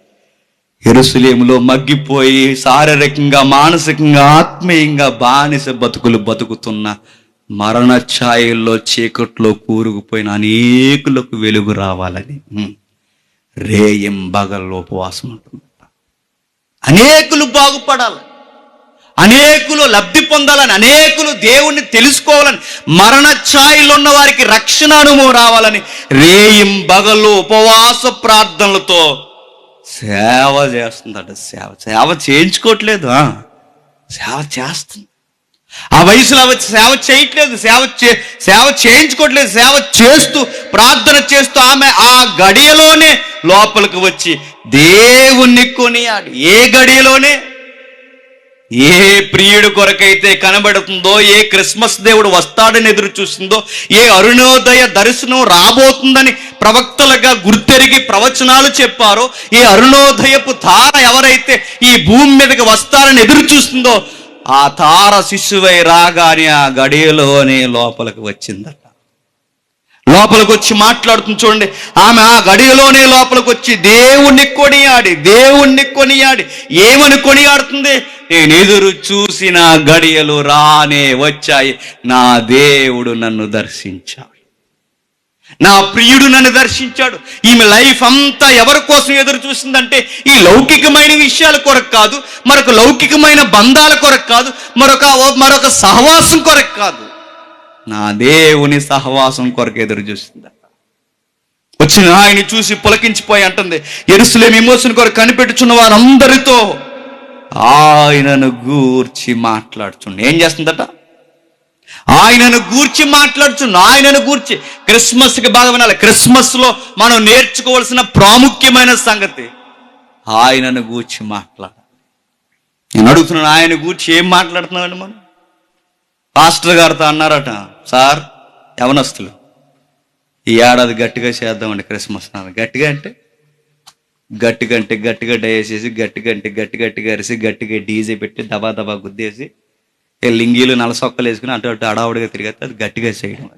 యెరూషలేములో మగ్గిపోయి శారీరకంగా, మానసికంగా, ఆత్మీయంగా బానిస బతుకులు బతుకుతున్న, మరణ ఛాయల్లో చీకట్లో కూరుకుపోయిన అనేకులకు వెలుగు రావాలని రేయింబగళ్ళు ఉపవాసం ఉంటుంది. అనేకులు బాగుపడాలి, అనేకులు లబ్ధి పొందాలని, అనేకులు దేవుణ్ణి తెలుసుకోవాలని, మరణ ఛాయల్లో ఉన్న వారికి రక్షణ అనుభవం రావాలని రేయింబగళ్ళు ఉపవాస ప్రార్థనలతో సేవ చేస్తుందట. సేవ చేయించుకోవట్లేదు, సేవ చేస్తుంది. ఆ వయసులో సేవ చేయట్లేదు, సేవ చేయించుకోవట్లేదు, సేవ చేస్తూ, ప్రార్థన చేస్తూ ఆమె ఆ గడియలోనే లోపలికి వచ్చి దేవుణ్ణి కొనియాడు. ఏ గడియలోనే? ఏ ప్రియుడు కొరకైతే కనబడుతుందో, ఏ క్రిస్మస్ దేవుడు వస్తాడని ఎదురు చూస్తుందో, ఏ అరుణోదయ దర్శనం రాబోతుందని ప్రవక్తలుగా గుర్తెరిగి ప్రవచనాలు చెప్పారో, ఏ అరుణోదయపు తార ఎవరైతే ఈ భూమి మీదకి వస్తారని ఎదురు చూస్తుందో, ఆ తార శిశువై రాగానే ఆ గడియలోనే లోపలికి వచ్చిందట. లోపలికి వచ్చి మాట్లాడుతుంది చూడండి. ఆమె ఆ గడియలోనే లోపలికి వచ్చి దేవుణ్ణి కొనియాడి ఏమని కొనియాడుతుంది? నేను ఎదురు చూసిన గడియలు రానే వచ్చాయి, నా దేవుడు నన్ను దర్శించాడు, నా ప్రియుడు నన్ను దర్శించాడు. ఈమె లైఫ్ అంతా ఎవరి కోసం ఎదురు చూసిందంటే ఈ లౌకికమైన విషయాల కొరకు కాదు, మరొక లౌకికమైన బంధాల కొరకు కాదు, మరొక సహవాసం కొరకు కాదు. నా దేవుని సహవాసం కొరకు ఎదురు చూస్తుంది. వచ్చిన ఆయన్ని చూసి పులకించిపోయి అంటుంది, యెరూషలేము విమోచన కొరకు కనిపెట్టుచున్న వారందరితో ఆయనను గూర్చి మాట్లాడుచుండు. ఏం చేస్తుందట? ఆయనను గూర్చి మాట్లాడుచుండు. ఆయనను గూర్చి. క్రిస్మస్కి బాగా వినాలి. క్రిస్మస్లో మనం నేర్చుకోవాల్సిన ప్రాముఖ్యమైన సంగతి ఆయనను గూర్చి మాట్లాడాలి. నేను అడుగుతున్నాను, ఆయన గూర్చి ఏం మాట్లాడుతున్నామండి మనం? పాస్టర్ గారితో అన్నారట, సార్ యవనస్తులు ఈ ఏడాది గట్టిగా చేద్దామండి క్రిస్మస్. గట్టిగా అంటే గట్టిగా డయేసేసి గట్టిగా అరిసి గట్టిగా డీజే పెట్టి దబా గుద్దేసి లింగీలు నలసొక్కలు వేసుకుని అటు అడావుడిగా తిరిగితే అది గట్టిగా చేయడం.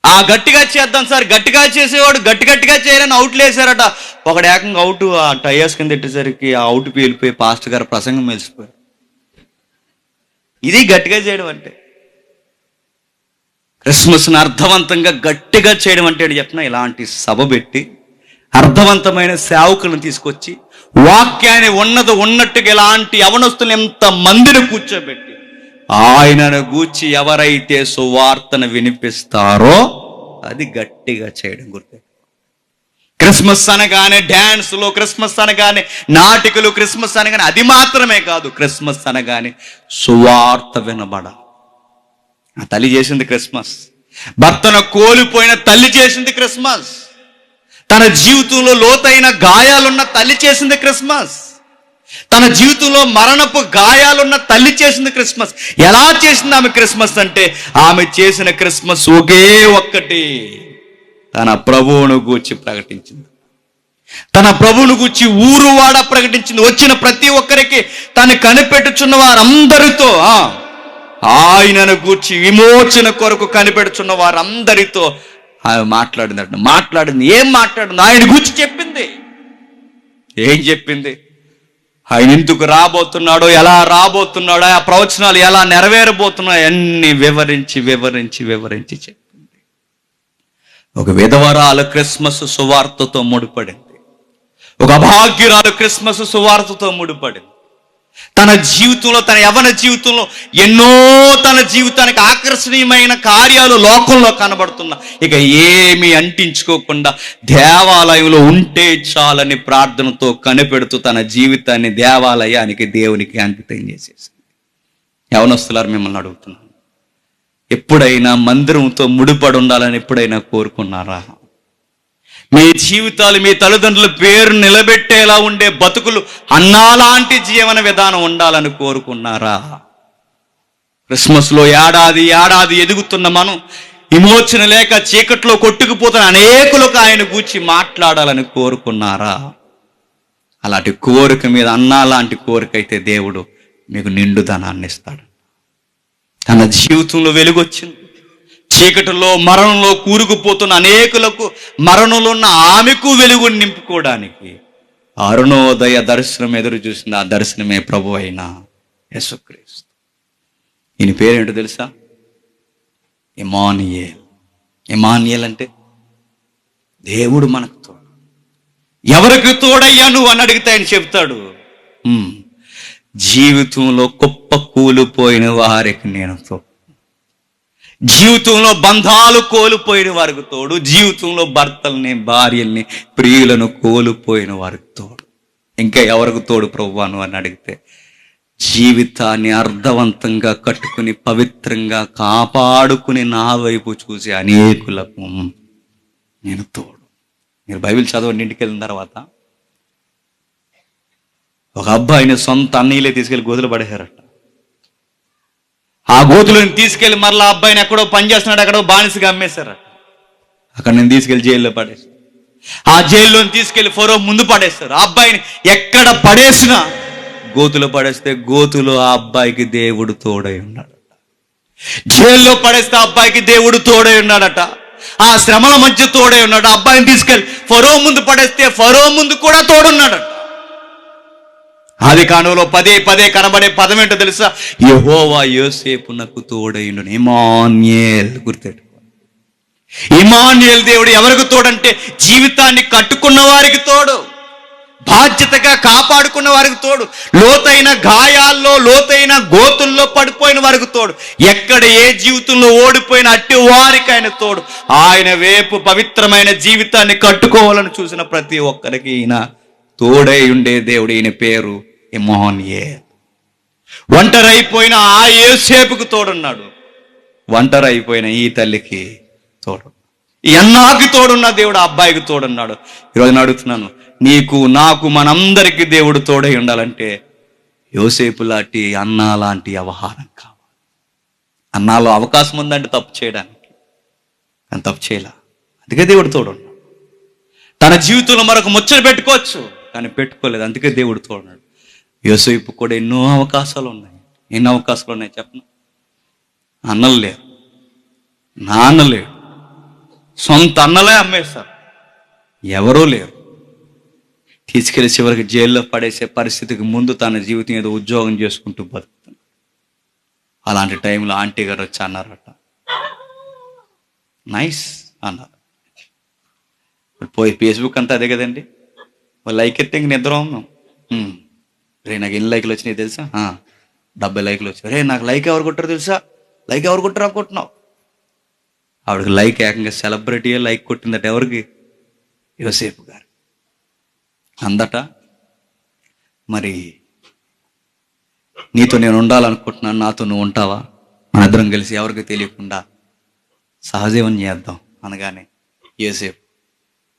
ఆ గట్టిగా చేద్దాం సార్, గట్టిగా చేసేవాడు గట్టిగా చేయాలని అవుట్లు వేసారట. ఒకడు ఏకంగా అవుట్ ఆ టైర్స్ కింద పెట్టేసరికి ఆ అవుట్ పేలిపోయి పాస్టర్ గారు ప్రసంగం మెలిసిపోయారు. ఇది గట్టిగా చేయడం అంటే. క్రిస్మస్ని అర్థవంతంగా గట్టిగా చేయడం అంటే చెప్పిన ఇలాంటి సభ పెట్టి అర్థవంతమైన సేవకులను తీసుకొచ్చి వాక్యాన్ని ఉన్నట్టుగా ఇలాంటి యవనస్తులు ఎంత మందిని కూర్చోబెట్టి ఆయనను గూర్చి ఎవరైతే సువార్తను వినిపిస్తారో అది గట్టిగా చేయడం. గుర్తు. క్రిస్మస్ అనగానే డ్యాన్సులు, క్రిస్మస్ అనగానే నాటికలు, క్రిస్మస్ అనగానే అది మాత్రమే కాదు. క్రిస్మస్ అనగానే సువార్త వినబడాలి. ఆ తల్లి చేసింది క్రిస్మస్. భర్తను కోల్పోయిన తల్లి చేసింది క్రిస్మస్. తన జీవితంలో లోతైన గాయాలున్న తల్లి చేసింది క్రిస్మస్. తన జీవితంలో మరణపు గాయాలున్న తల్లి చేసింది క్రిస్మస్. ఎలా చేసింది ఆమె క్రిస్మస్ అంటే, ఆమె చేసిన క్రిస్మస్ ఒకే ఒక్కటి, తన ప్రభువును గూర్చి ప్రకటించింది. తన ప్రభువును గూర్చి ఊరు వాడ ప్రకటించింది. వచ్చిన ప్రతి ఒక్కరికి తను కనిపెట్టుచున్న వారందరితో ఆయనను గూర్చి విమోచన కొరకు కనిపెడుచున్న వారందరితో ఆమె మాట్లాడింది. ఏం మాట్లాడింది? ఆయన గూర్చి చెప్పింది. ఏం చెప్పింది? ఆయన ఎందుకు రాబోతున్నాడో, ఎలా రాబోతున్నాడో, ఆ ప్రవచనాలు ఎలా నెరవేరబోతున్నాయో అన్ని వివరించి చెప్పింది. ఒక విధవరాలు క్రిస్మస్ సువార్తతో ముడిపడింది. ఒక అభాగ్యురాలు క్రిస్మస్ సువార్తతో ముడిపడింది. తన జీవితంలో, తన యవ్వన జీవితంలో ఎన్నో తన జీవితానికి ఆకర్షణీయమైన కార్యాలు లోకంలో కనబడుతున్నా ఇక ఏమీ అంటించుకోకుండా దేవాలయంలో ఉంటే చాలని ప్రార్థనతో కనిపెడుతూ తన జీవితాన్ని దేవాలయానికి, దేవునికి అంకితం చేసేసింది. యవనస్తులారు, మిమ్మల్ని అడుగుతున్నాను, ఎప్పుడైనా మందిరంతో ముడిపడి ఉండాలని ఎప్పుడైనా కోరుకున్నారా? మీ జీవితాలు, మీ తల్లిదండ్రుల పేరు నిలబెట్టేలా ఉండే బతుకులు, అన్నాలాంటి జీవన విధానం ఉండాలని కోరుకున్నారా? క్రిస్మస్లో ఏడాది ఎదుగుతున్న మనం విమోచన లేక చీకట్లో కొట్టుకుపోతున్న అనేకులకు ఆయన గూర్చి మాట్లాడాలని కోరుకున్నారా? అలాంటి కోరిక మీద, అన్నాలాంటి కోరిక అయితే దేవుడు మీకు నిండుదనాన్ని ఇస్తాడు. తన జీవితంలో వెలుగొచ్చింది. చీకటిలో, మరణంలో కూరుకుపోతున్న అనేకులకు, మరణంలో ఉన్న ఆమెకు వెలుగు నింపుకోవడానికి అరుణోదయ దర్శనం ఎదురు చూసింది. ఆ దర్శనమే ప్రభు అయిన యేసుక్రీస్తు. ఈయన పేరేంటో తెలుసా? ఇమ్మానుయేల్. ఇమ్మానుయేల్ అంటే దేవుడు మనకు తోడు. ఎవరికి తోడయ్యా నువ్వు అని అడిగితే ఆయన చెప్తాడు, జీవితంలో కుప్ప కూలిపోయిన వారికి నేను తోడు. జీవితంలో బంధాలు కోల్పోయిన వారికి తోడు. జీవితంలో భర్తల్ని, భార్యల్ని, ప్రియులను కోల్పోయిన వారికి తోడు. ఇంకా ఎవరికి తోడు ప్రభువాను అని అడిగితే, జీవితాన్ని అర్థవంతంగా కట్టుకుని పవిత్రంగా కాపాడుకుని నా వైపు చూసి అనేకులకు నేను తోడు. మీరు బైబిల్ చదవండి. ఇంటికి వెళ్ళిన తర్వాత ఒక అబ్బాయిని సొంత అన్నయ్యలే తీసుకెళ్ళి గోతులు పడేశారట. ఆ గోతులను తీసుకెళ్లి మరలా అబ్బాయిని ఎక్కడో పనిచేస్తున్నాడు, ఎక్కడో బానిసగా అమ్మేశారట. అక్కడ నేను తీసుకెళ్లి జైల్లో పడేస్తాను. ఆ జైల్లో తీసుకెళ్లి ఫరో ముందు పడేస్తారు. ఆ అబ్బాయిని ఎక్కడ పడేసినా గోతులో పడేస్తే గోతులో ఆ అబ్బాయికి దేవుడు తోడై ఉన్నాడట. జైల్లో పడేస్తే ఆ అబ్బాయికి దేవుడు తోడై ఉన్నాడట. ఆ శ్రమల మధ్య తోడై ఉన్నాడు. ఆ అబ్బాయిని తీసుకెళ్లి ఫరో ముందు పడేస్తే ఫరో ముందు కూడా తోడున్నాడట. ఆది కాండంలో పదే కనబడే పదం ఏంటో తెలుసా? యెహోవా యోసేపునకు తోడైండును. ఇమ్మానుయేల్. గుర్తెట్టుకో, ఇమ్మానుయేల్ దేవుడు ఎవరికి తోడంటే జీవితాన్ని కట్టుకున్న వారికి తోడు. బాధ్యతగా కాపాడుకున్న వారికి తోడు, లోతైన గాయాల్లో లోతైన గోతుల్లో పడిపోయిన వారికి తోడు, ఎక్కడ ఏ జీవితంలో ఓడిపోయిన అట్టి వారికి ఆయన తోడు. ఆయన వైపు పవిత్రమైన జీవితాన్ని కట్టుకోవాలని చూసిన ప్రతి ఒక్కరికి ఈయన తోడై ఉండే దేవుడు. ఈయన పేరు ఇమ్మానుయేల్. ఒంటరైపోయిన ఆ యోసేపుకు తోడున్నాడు, ఒంటరైపోయిన ఈ తల్లికి తోడు, ఈ అన్నాకి తోడున్న దేవుడు ఆ అబ్బాయికి తోడున్నాడు. ఈరోజు నేను అడుగుతున్నాను, నీకు నాకు మనందరికీ దేవుడు తోడై ఉండాలంటే యోసేపు లాంటి అన్నా లాంటి వ్యవహారం కావాలి. అన్నాలో అవకాశం ఉందంటే తప్పు చేయడానికి, కానీ తప్పు చేయలే, అందుకే దేవుడు తోడున్నాడు. తన జీవితంలో మరొక ముచ్చట పెట్టుకోవచ్చు కానీ పెట్టుకోలేదు, అందుకే దేవుడు తోడున్నాడు. యోసేపు కూడా ఎన్నో అవకాశాలు ఉన్నాయి. ఎన్ని అవకాశాలు ఉన్నాయి చెప్పను? అన్నలు లేరు, నాన్న లేడు, సొంత అన్నలే అమ్మేశారు, ఎవరూ లేరు. తీసుకెళ్లి చివరికి జైల్లో పడేసే పరిస్థితికి ముందు తన జీవితం ఏదో ఉద్యోగం చేసుకుంటూ బతుకుతుంది. అలాంటి టైంలో ఆంటీ గారు వచ్చి అన్నారట, నైస్ అన్నారు. పోయి ఫేస్బుక్ అంతా అదే కదండి, లైక్ ఎత్తే ఇంక నిద్ర ఉన్నాం. రే నాకు ఎన్ని లైకులు వచ్చినాయి తెలుసా? 70 లైకులు వచ్చాయి. రే నాకు లైక్ ఎవరు కొట్టారో తెలుసా? లైక్ ఎవరు కొట్టారు అనుకుంటున్నావు? ఆవిడకి లైక్ ఏకంగా సెలబ్రిటీయే లైక్ కొట్టిందట. ఎవరికి? యోసేపు గారు. అందట మరి నీతో నేను ఉండాలనుకుంటున్నాను, నాతో నువ్వు ఉంటావా? మన ఇద్దరం కలిసి ఎవరికి తెలియకుండా సహజీవనం చేద్దాం అనగానే యోసేపు,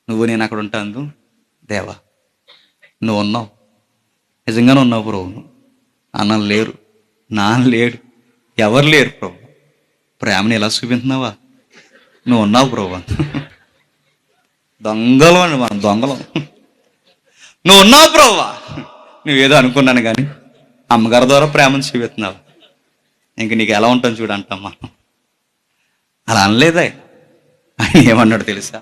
నువ్వు నేను అక్కడ ఉంటాను. దేవా నువ్వు ఉన్నావు, నిజంగానే ఉన్నావు ప్రభు. అన్నలు లేరు, నాన్న లేడు, ఎవరు లేరు ప్రభు. ప్రేమని ఎలా చూపించినావా? నువ్వు ఉన్నావు ప్రభు. దొంగలం అండి మనం, దొంగలం. నువ్వు ఉన్నావు ప్రభువా. నువ్వేదో అనుకున్నాను కానీ అమ్మగారి ద్వారా ప్రేమను చూపెత్తున్నావు, ఇంక నీకు ఎలా ఉంటాను చూడంటమ్మా. అలా అనలేదా? ఆయన ఏమన్నాడు తెలుసా?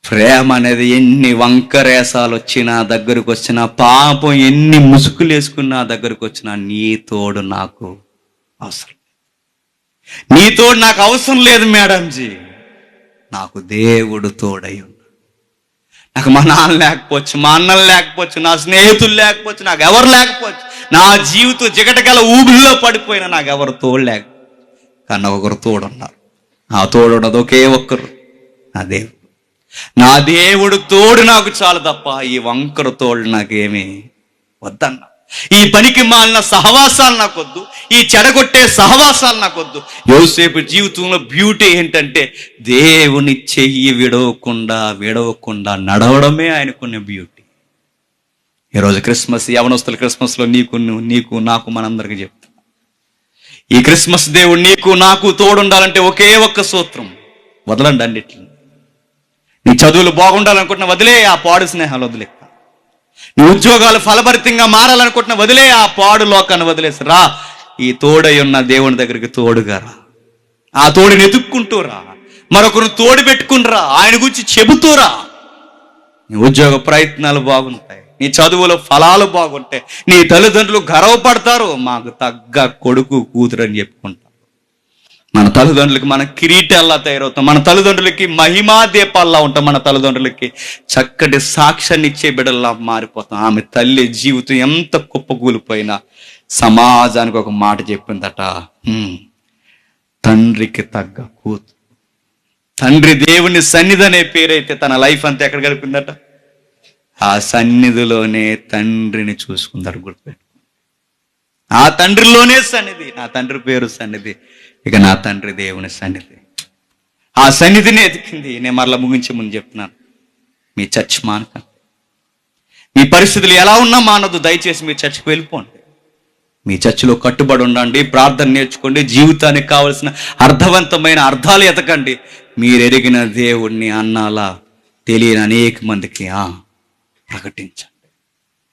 ప్రేమ అనేది ఎన్ని వంకరేసాలు వచ్చినా, దగ్గరకు వచ్చినా, పాపం ఎన్ని ముసుగులు వేసుకున్నా దగ్గరకు వచ్చినా, నీ తోడు నాకు అవసరం, నీ తోడు నాకు అవసరం లేదు మేడంజీ. నాకు దేవుడు తోడై ఉన్నాడు. నాకు మా నాన్న లేకపోవచ్చు, మా అన్నలు లేకపోవచ్చు, నా స్నేహితులు లేకపోవచ్చు, నాకు ఎవరు లేకపోవచ్చు, నా జీవితం జిగటగల ఊబిలో పడిపోయినా నాకు ఎవరు తోడు లేక, కానీ ఒకరు తోడున్నారు. ఆ తోడు ఉన్నది ఒకే ఒక్కరు, నా దేవుడు. నా దేవుడు తోడు నాకు చాలు తప్ప ఈ వంకర తోడు నాకేమీ వద్దన్నా. ఈ పనికి మాలిన సహవాసాలు నాకొద్దు, ఈ చెడగొట్టే సహవాసాలు నాకొద్దు. యోసేపు జీవితంలో బ్యూటీ ఏంటంటే దేవుని చెయ్యి విడవకుండా నడవడమే ఆయనకున్న బ్యూటీ. ఈరోజు క్రిస్మస్, యవనస్తుల క్రిస్మస్లో నీకు నాకు మనందరికీ చెప్తా, ఈ క్రిస్మస్ దేవుడు నీకు నాకు తోడుండాలంటే ఒకే ఒక్క సూత్రం, వదలండి అన్నిటిని. నీ చదువులు బాగుండాలనుకుంటున్నా వదిలే ఆ పాడు స్నేహాలు వదిలే. నీ ఉద్యోగాలు ఫలభరితంగా మారాలనుకుంటున్నా వదిలే ఆ పాడు లోకాన్ని వదిలేసి రా, ఈ తోడై ఉన్న దేవుని దగ్గరికి తోడుగా రా. ఆ తోడుని ఎదుక్కుంటూరా, మరొకరు తోడు పెట్టుకునిరా, ఆయన గురించి చెబుతూరా. నీ ఉద్యోగ ప్రయత్నాలు బాగుంటాయి, నీ చదువులో ఫలాలు బాగుంటాయి, నీ తల్లిదండ్రులు గర్వపడతారు, మాకు తగ్గ కొడుకు కూతురు అని చెప్పుకుంటారు. మన తల్లిదండ్రులకి మన కిరీటాల్లా తయారవుతాం, మన తల్లిదండ్రులకి మహిమా దీపాల్లా ఉంటాం, మన తల్లిదండ్రులకి చక్కటి సాక్ష్యాన్ని ఇచ్చే బిడ్డల్లా మారిపోతాం. ఆమె తల్లి జీవితం ఎంత కుప్పకూలిపోయినా సమాజానికి ఒక మాట చెప్పిందట, తండ్రికి తగ్గ కూతురు. తండ్రి దేవుని సన్నిధి అనే పేరైతే తన లైఫ్ అంతా ఎక్కడ గడిపిందట? ఆ సన్నిధిలోనే తండ్రిని చూసుకుందట. గుర్తుపెట్టు, ఆ తండ్రిలోనే సన్నిధి. నా తండ్రి పేరు సన్నిధి, ఇక నా తండ్రి దేవుని సన్నిధి. ఆ సన్నిధిని ఎదికింది. నేను మరలా ముగించే ముందు చెప్తున్నాను, మీ చర్చ్ మానకండి. మీ పరిస్థితులు ఎలా ఉన్నా మానదు, దయచేసి మీ చర్చ్కి వెళ్ళిపోండి. మీ చర్చిలో కట్టుబడి ఉండండి, ప్రార్థన నేర్చుకోండి, జీవితానికి కావలసిన అర్థవంతమైన అర్థాలు ఎతకండి. మీరు ఎరిగిన దేవుణ్ణి అన్నాలా తెలియని అనేక మందికి ప్రకటించండి.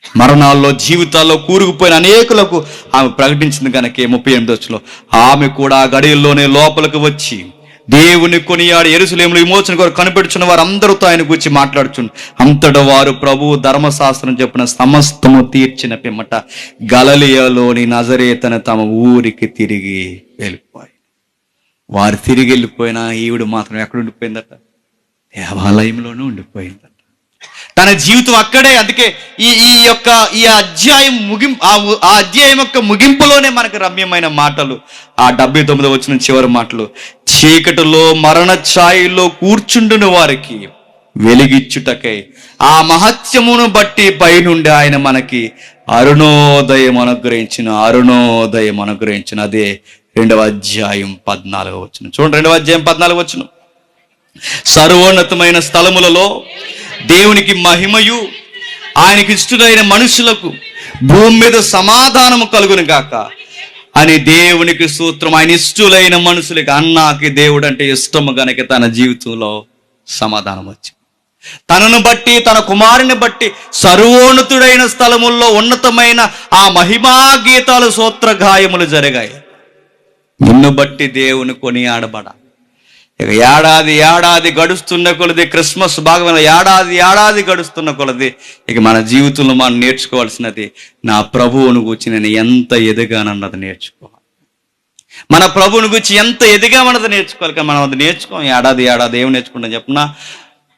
మరణాల్లో జీవితాల్లో కూరుకుపోయిన అనేకులకు ఆమె ప్రకటించింది కనుక 38వ వచనంలో ఆమె కూడా గడియల్లోనే లోపలికి వచ్చి దేవుని కొనియాడి యెరూషలేములో విమోచన కొరకు కనిపెడుచున్న వారు అందరితో ఆయన గురించి మాట్లాడుచుండు. అంతటా వారు ప్రభువు ధర్మశాస్త్రం చెప్పిన సమస్తము తీర్చిన పిమ్మట గలిలయలోని నజరేతను తమ ఊరికి తిరిగి వెళ్ళిపోయి. వారు తిరిగి వెళ్ళిపోయినా ఈవిడ మాత్రం ఎక్కడ ఉండిపోయిందట? దేవాలయంలోనూ ఉండిపోయిందట. తన జీవితం అక్కడే. అందుకే ఈ అధ్యాయం ఆ అధ్యాయం యొక్క ముగింపులోనే మనకు రమ్యమైన మాటలు. ఆ 79వ వచనం చివరి మాటలు, చీకటిలో మరణ ఛాయలో కూర్చుండుని వారికి వెలిగిచ్చుటకై ఆ మహత్యమును బట్టి పైనుండి ఆయన మనకి అరుణోదయం అనుగ్రహించిన. అదే 2వ అధ్యాయం 14వ వచనం చూడండి. 2వ అధ్యాయం 14వ వచనం, సర్వోన్నతమైన స్థలములలో దేవునికి మహిమయు ఆయనకి ఇష్టమైన మనుషులకు భూమి మీద సమాధానము కలుగును గాక అని దేవునికి స్తోత్రం. ఆయన ఇష్టలైన మనుషులకి, అన్నాకి దేవుడు అంటే ఇష్టము గనక తన జీవితంలో సమాధానం వచ్చింది. తనను బట్టి, తన కుమారుని బట్టి సర్వోన్నతుడైన స్థలముల్లో ఉన్నతమైన ఆ మహిమా గీతాలు, సూత్ర గాయములు జరిగాయి. నిన్ను బట్టి దేవుని కొనియాడబడ. ఇక ఏడాది గడుస్తున్న కొలది, క్రిస్మస్ భాగమైన ఏడాది గడుస్తున్న కొలది ఇక మన జీవితంలో మనం నేర్చుకోవాల్సినది, నా ప్రభువును గురించి నేను ఎంత ఎదిగానన్నది నేర్చుకోవాలి. మన ప్రభువుని గురించి ఎంత ఎదిగామన్నది నేర్చుకోవాలి. కానీ మనం అది నేర్చుకోం. ఏడాది ఏమి నేర్చుకుంటాం చెప్పినా,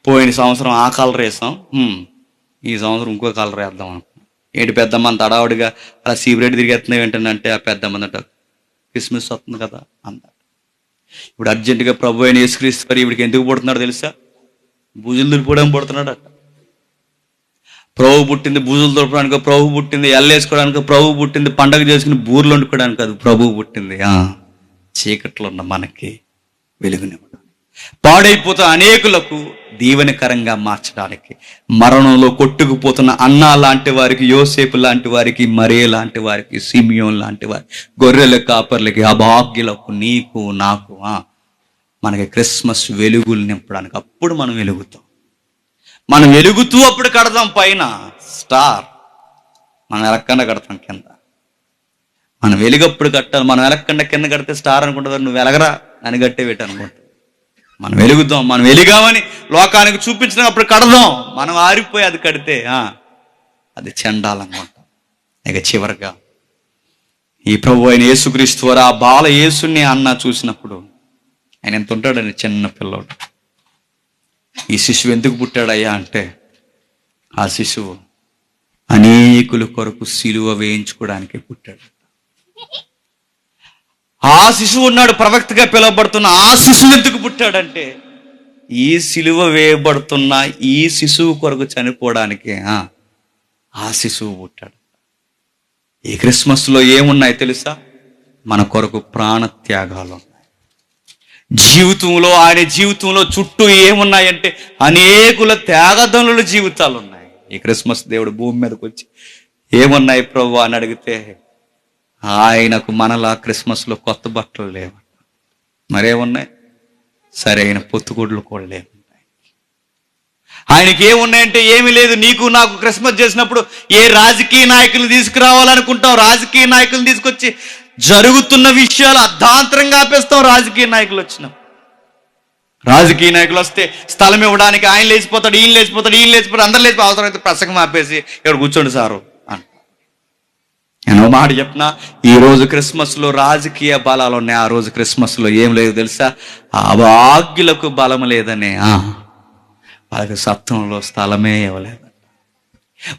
పోయిన సంవత్సరం ఆ కలర్ వేసాం, ఈ సంవత్సరం ఇంకో కలర్ వేద్దాం అనుకున్నాం. ఏంటి పెద్దమ్మ అంత అడావుడిగా అలా సీబ్రేట్ తిరిగేస్తున్నావు ఏంటంటే, ఆ పెద్దమ్మ అంట క్రిస్మస్ వస్తుంది కదా అంత. ఇప్పుడు అర్జెంటుగా ప్రభు అయిన యేసుక్రీస్తు వారు ఇవిడికి ఎందుకు పుడుతున్నాడు తెలుసా? బూజులు దులిపోవడానికి పుడుతున్నాడు. ప్రభు పుట్టింది బూజులు దులపడానికి, ప్రభు పుట్టింది ఎల్లేసుకోవడానికి, ప్రభు పుట్టింది పండగ చేసుకుని బూర్లు వండుకోవడానికి కాదు. ప్రభు పుట్టింది చీకట్లో ఉన్న మనకి వెలుగునివ్వడం, పాడైపోతున్న అనేకులకు దీవెనకరంగా మార్చడానికి, మరణంలో కొట్టుకుపోతున్న అన్నా లాంటి వారికి, యోసేపు లాంటి వారికి, మరియ లాంటి వారికి, సిమియోన్ లాంటి వారికి, గొర్రెల కాపర్లకి, అభాగ్యులకు, నీకు నాకు మనకి క్రిస్మస్ వెలుగులు నింపడానికి. అప్పుడు మనం వెలుగుతాం. మనం వెలుగుతూ అప్పుడు కడదాం పైన స్టార్. మనం ఎలక్కండ కడతాం కింద. మనం వెలుగప్పుడు కట్టాలి. మనం ఎలక్కండ కింద కడితే స్టార్ అనుకుంటుంది, నువ్వు వెలగరా అని గట్టే పెట్టి అనుకుంటా. మనం వెలుగుదాం. మనం వెలిగామని లోకానికి చూపించడం అప్పుడు కడదాం. మనం ఆరిపోయి అది కడితే అది చండాలంగా ఉంటాం. ఇక చివరిగా ఈ ప్రభు అయిన యేసుక్రీస్తు వారు ఆ బాల యేసుని అన్న చూసినప్పుడు, ఆయన ఎంత ఉంటాడని, చిన్న పిల్లోడు. ఈ శిశువు ఎందుకు పుట్టాడయ్యా అంటే, ఆ శిశువు అనేకుల కొరకు సిలువ వేయించుకోవడానికి పుట్టాడు. ఆ శిశువు ఉన్నాడు, ప్రవక్తగా పిలువబడుతున్న ఆ శిశువు ఎందుకు పుట్టాడంటే, ఈ సిలువ వేయబడుతున్న ఈ శిశువు కొరకు చనిపోవడానికి ఆ శిశువు పుట్టాడు. ఈ క్రిస్మస్లో ఏమున్నాయి తెలుసా? మన కొరకు ప్రాణత్యాగాలు ఉన్నాయి. ఆయన జీవితంలో చుట్టూ ఏమున్నాయంటే అనేకుల త్యాగదనుల జీవితాలు ఉన్నాయి. ఈ క్రిస్మస్ దేవుడు భూమి మీదకి వచ్చి ఏమున్నాయి ప్రభు అని అడిగితే, ఆయనకు మనలా క్రిస్మస్లో కొత్త బట్టలు లేవు. మరేమున్నాయి? సరైన పొత్తుగుడ్లు కూడా లేవు. ఆయనకి ఏమున్నాయంటే ఏమీ లేదు. నీకు నాకు క్రిస్మస్ చేసినప్పుడు ఏ రాజకీయ నాయకులు తీసుకురావాలనుకుంటాం, రాజకీయ నాయకులు తీసుకొచ్చి జరుగుతున్న విషయాలు అర్ధాంతరంగా ఆపేస్తాం. రాజకీయ నాయకులు వచ్చినప్పుడు, రాజకీయ నాయకులు వస్తే స్థలం ఇవ్వడానికి ఆయన లేచిపోతాడు, ఈయన లేచిపోతాడు, అందరు లేచిపోయి అవసరమైతే ప్రసంగం ఆపేసి ఇక్కడ కూర్చోండి సారు అని. నేను మాట చెప్పిన, ఈ రోజు క్రిస్మస్లో రాజకీయ బలాలు ఉన్నాయి. ఆ రోజు క్రిస్మస్లో ఏం లేదు తెలుసా? అభాగ్యులకు బలం లేదనే, వాళ్ళకి సత్రంలో స్థలమే ఇవ్వలేదు.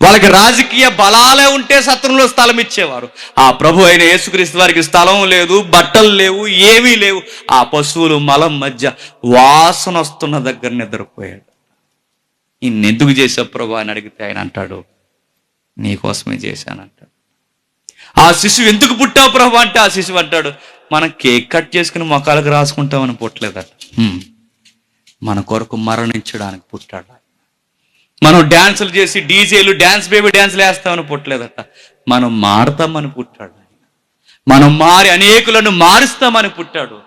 వాళ్ళకి రాజకీయ బలాలే ఉంటే సత్రంలో స్థలం ఇచ్చేవారు. ఆ ప్రభు అయిన యేసుక్రీస్తు వారికి స్థలం లేదు, బట్టలు లేవు, ఏమీ లేవు. ఆ పశువులు మలం మధ్య వాసన వస్తున్న దగ్గర నిద్రపోయాడు. ఇన్నెందుకు చేసావు ప్రభు అని అడిగితే ఆయన అంటాడు, నీకోసమే చేశానంటాడు. ఆ శిశువు ఎందుకు పుట్టావు ప్రభు అంటే, ఆ శిశువు అంటాడు, మనం కేక్ కట్ చేసుకుని మొక్కలకు రాసుకుంటామని పుట్టలేదట. మన కొరకు మరణించడానికి పుట్టాడు. మనం డ్యాన్సులు చేసి డీజేలు బేబీ డ్యాన్సులు వేస్తామని పుట్టలేదట. మనం మారుతామని పుట్టాడు. మనం మారి అనేకులను మారుస్తామని పుట్టాడు.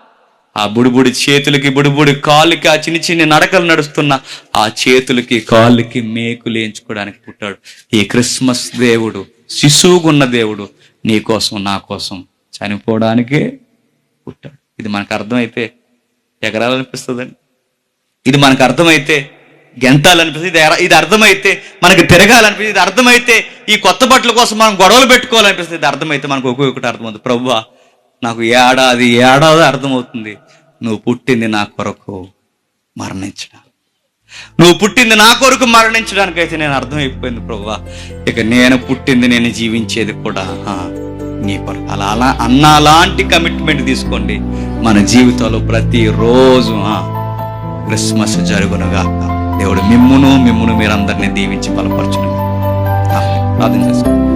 ఆ బుడిబుడి చేతులకి, బుడిబుడి కాళ్ళకి, ఆ చిన్ని చిన్ని నడకలు నడుస్తున్న ఆ చేతులకి కాళ్ళకి మేకులు వేయించుకోవడానికి పుట్టాడు. ఈ క్రిస్మస్ దేవుడు, శిశువుగున్న దేవుడు నీ కోసం నా కోసం చనిపోవడానికే పుట్టాడు. ఇది మనకు అర్థమైతే ఎగరాలనిపిస్తుందండి. ఇది మనకు అర్థమైతే గెంతాలనిపిస్తుంది. ఇది అర్థమైతే మనకు తిరగాలనిపిస్తుంది. ఇది అర్థమైతే ఈ కొత్త బట్టల కోసం మనం గొడవలు పెట్టుకోవాలనిపిస్తుంది. ఇది అర్థమైతే మనకు ఒక్కొక్కటి అర్థమవుతుంది. ప్రభువా, నాకు ఏడాది అర్థమవుతుంది, నువ్వు పుట్టింది నా కొరకు మరణించడానికి. నువ్వు పుట్టింది నా కొరకు మరణించడానికైతే నేను అర్థమైపోయింది ప్రభువా. ఇక నేను పుట్టింది, నేను జీవించేది కూడా నీ కొరకు. అలా అలాంటి కమిట్మెంట్ తీసుకోండి. మన జీవితంలో ప్రతిరోజు క్రిస్మస్ జరుగునుగాక. దేవుడు మిమ్మును మీరందరినీ దీవించి బలపరచును. ప్రార్థన చేసుకోండి.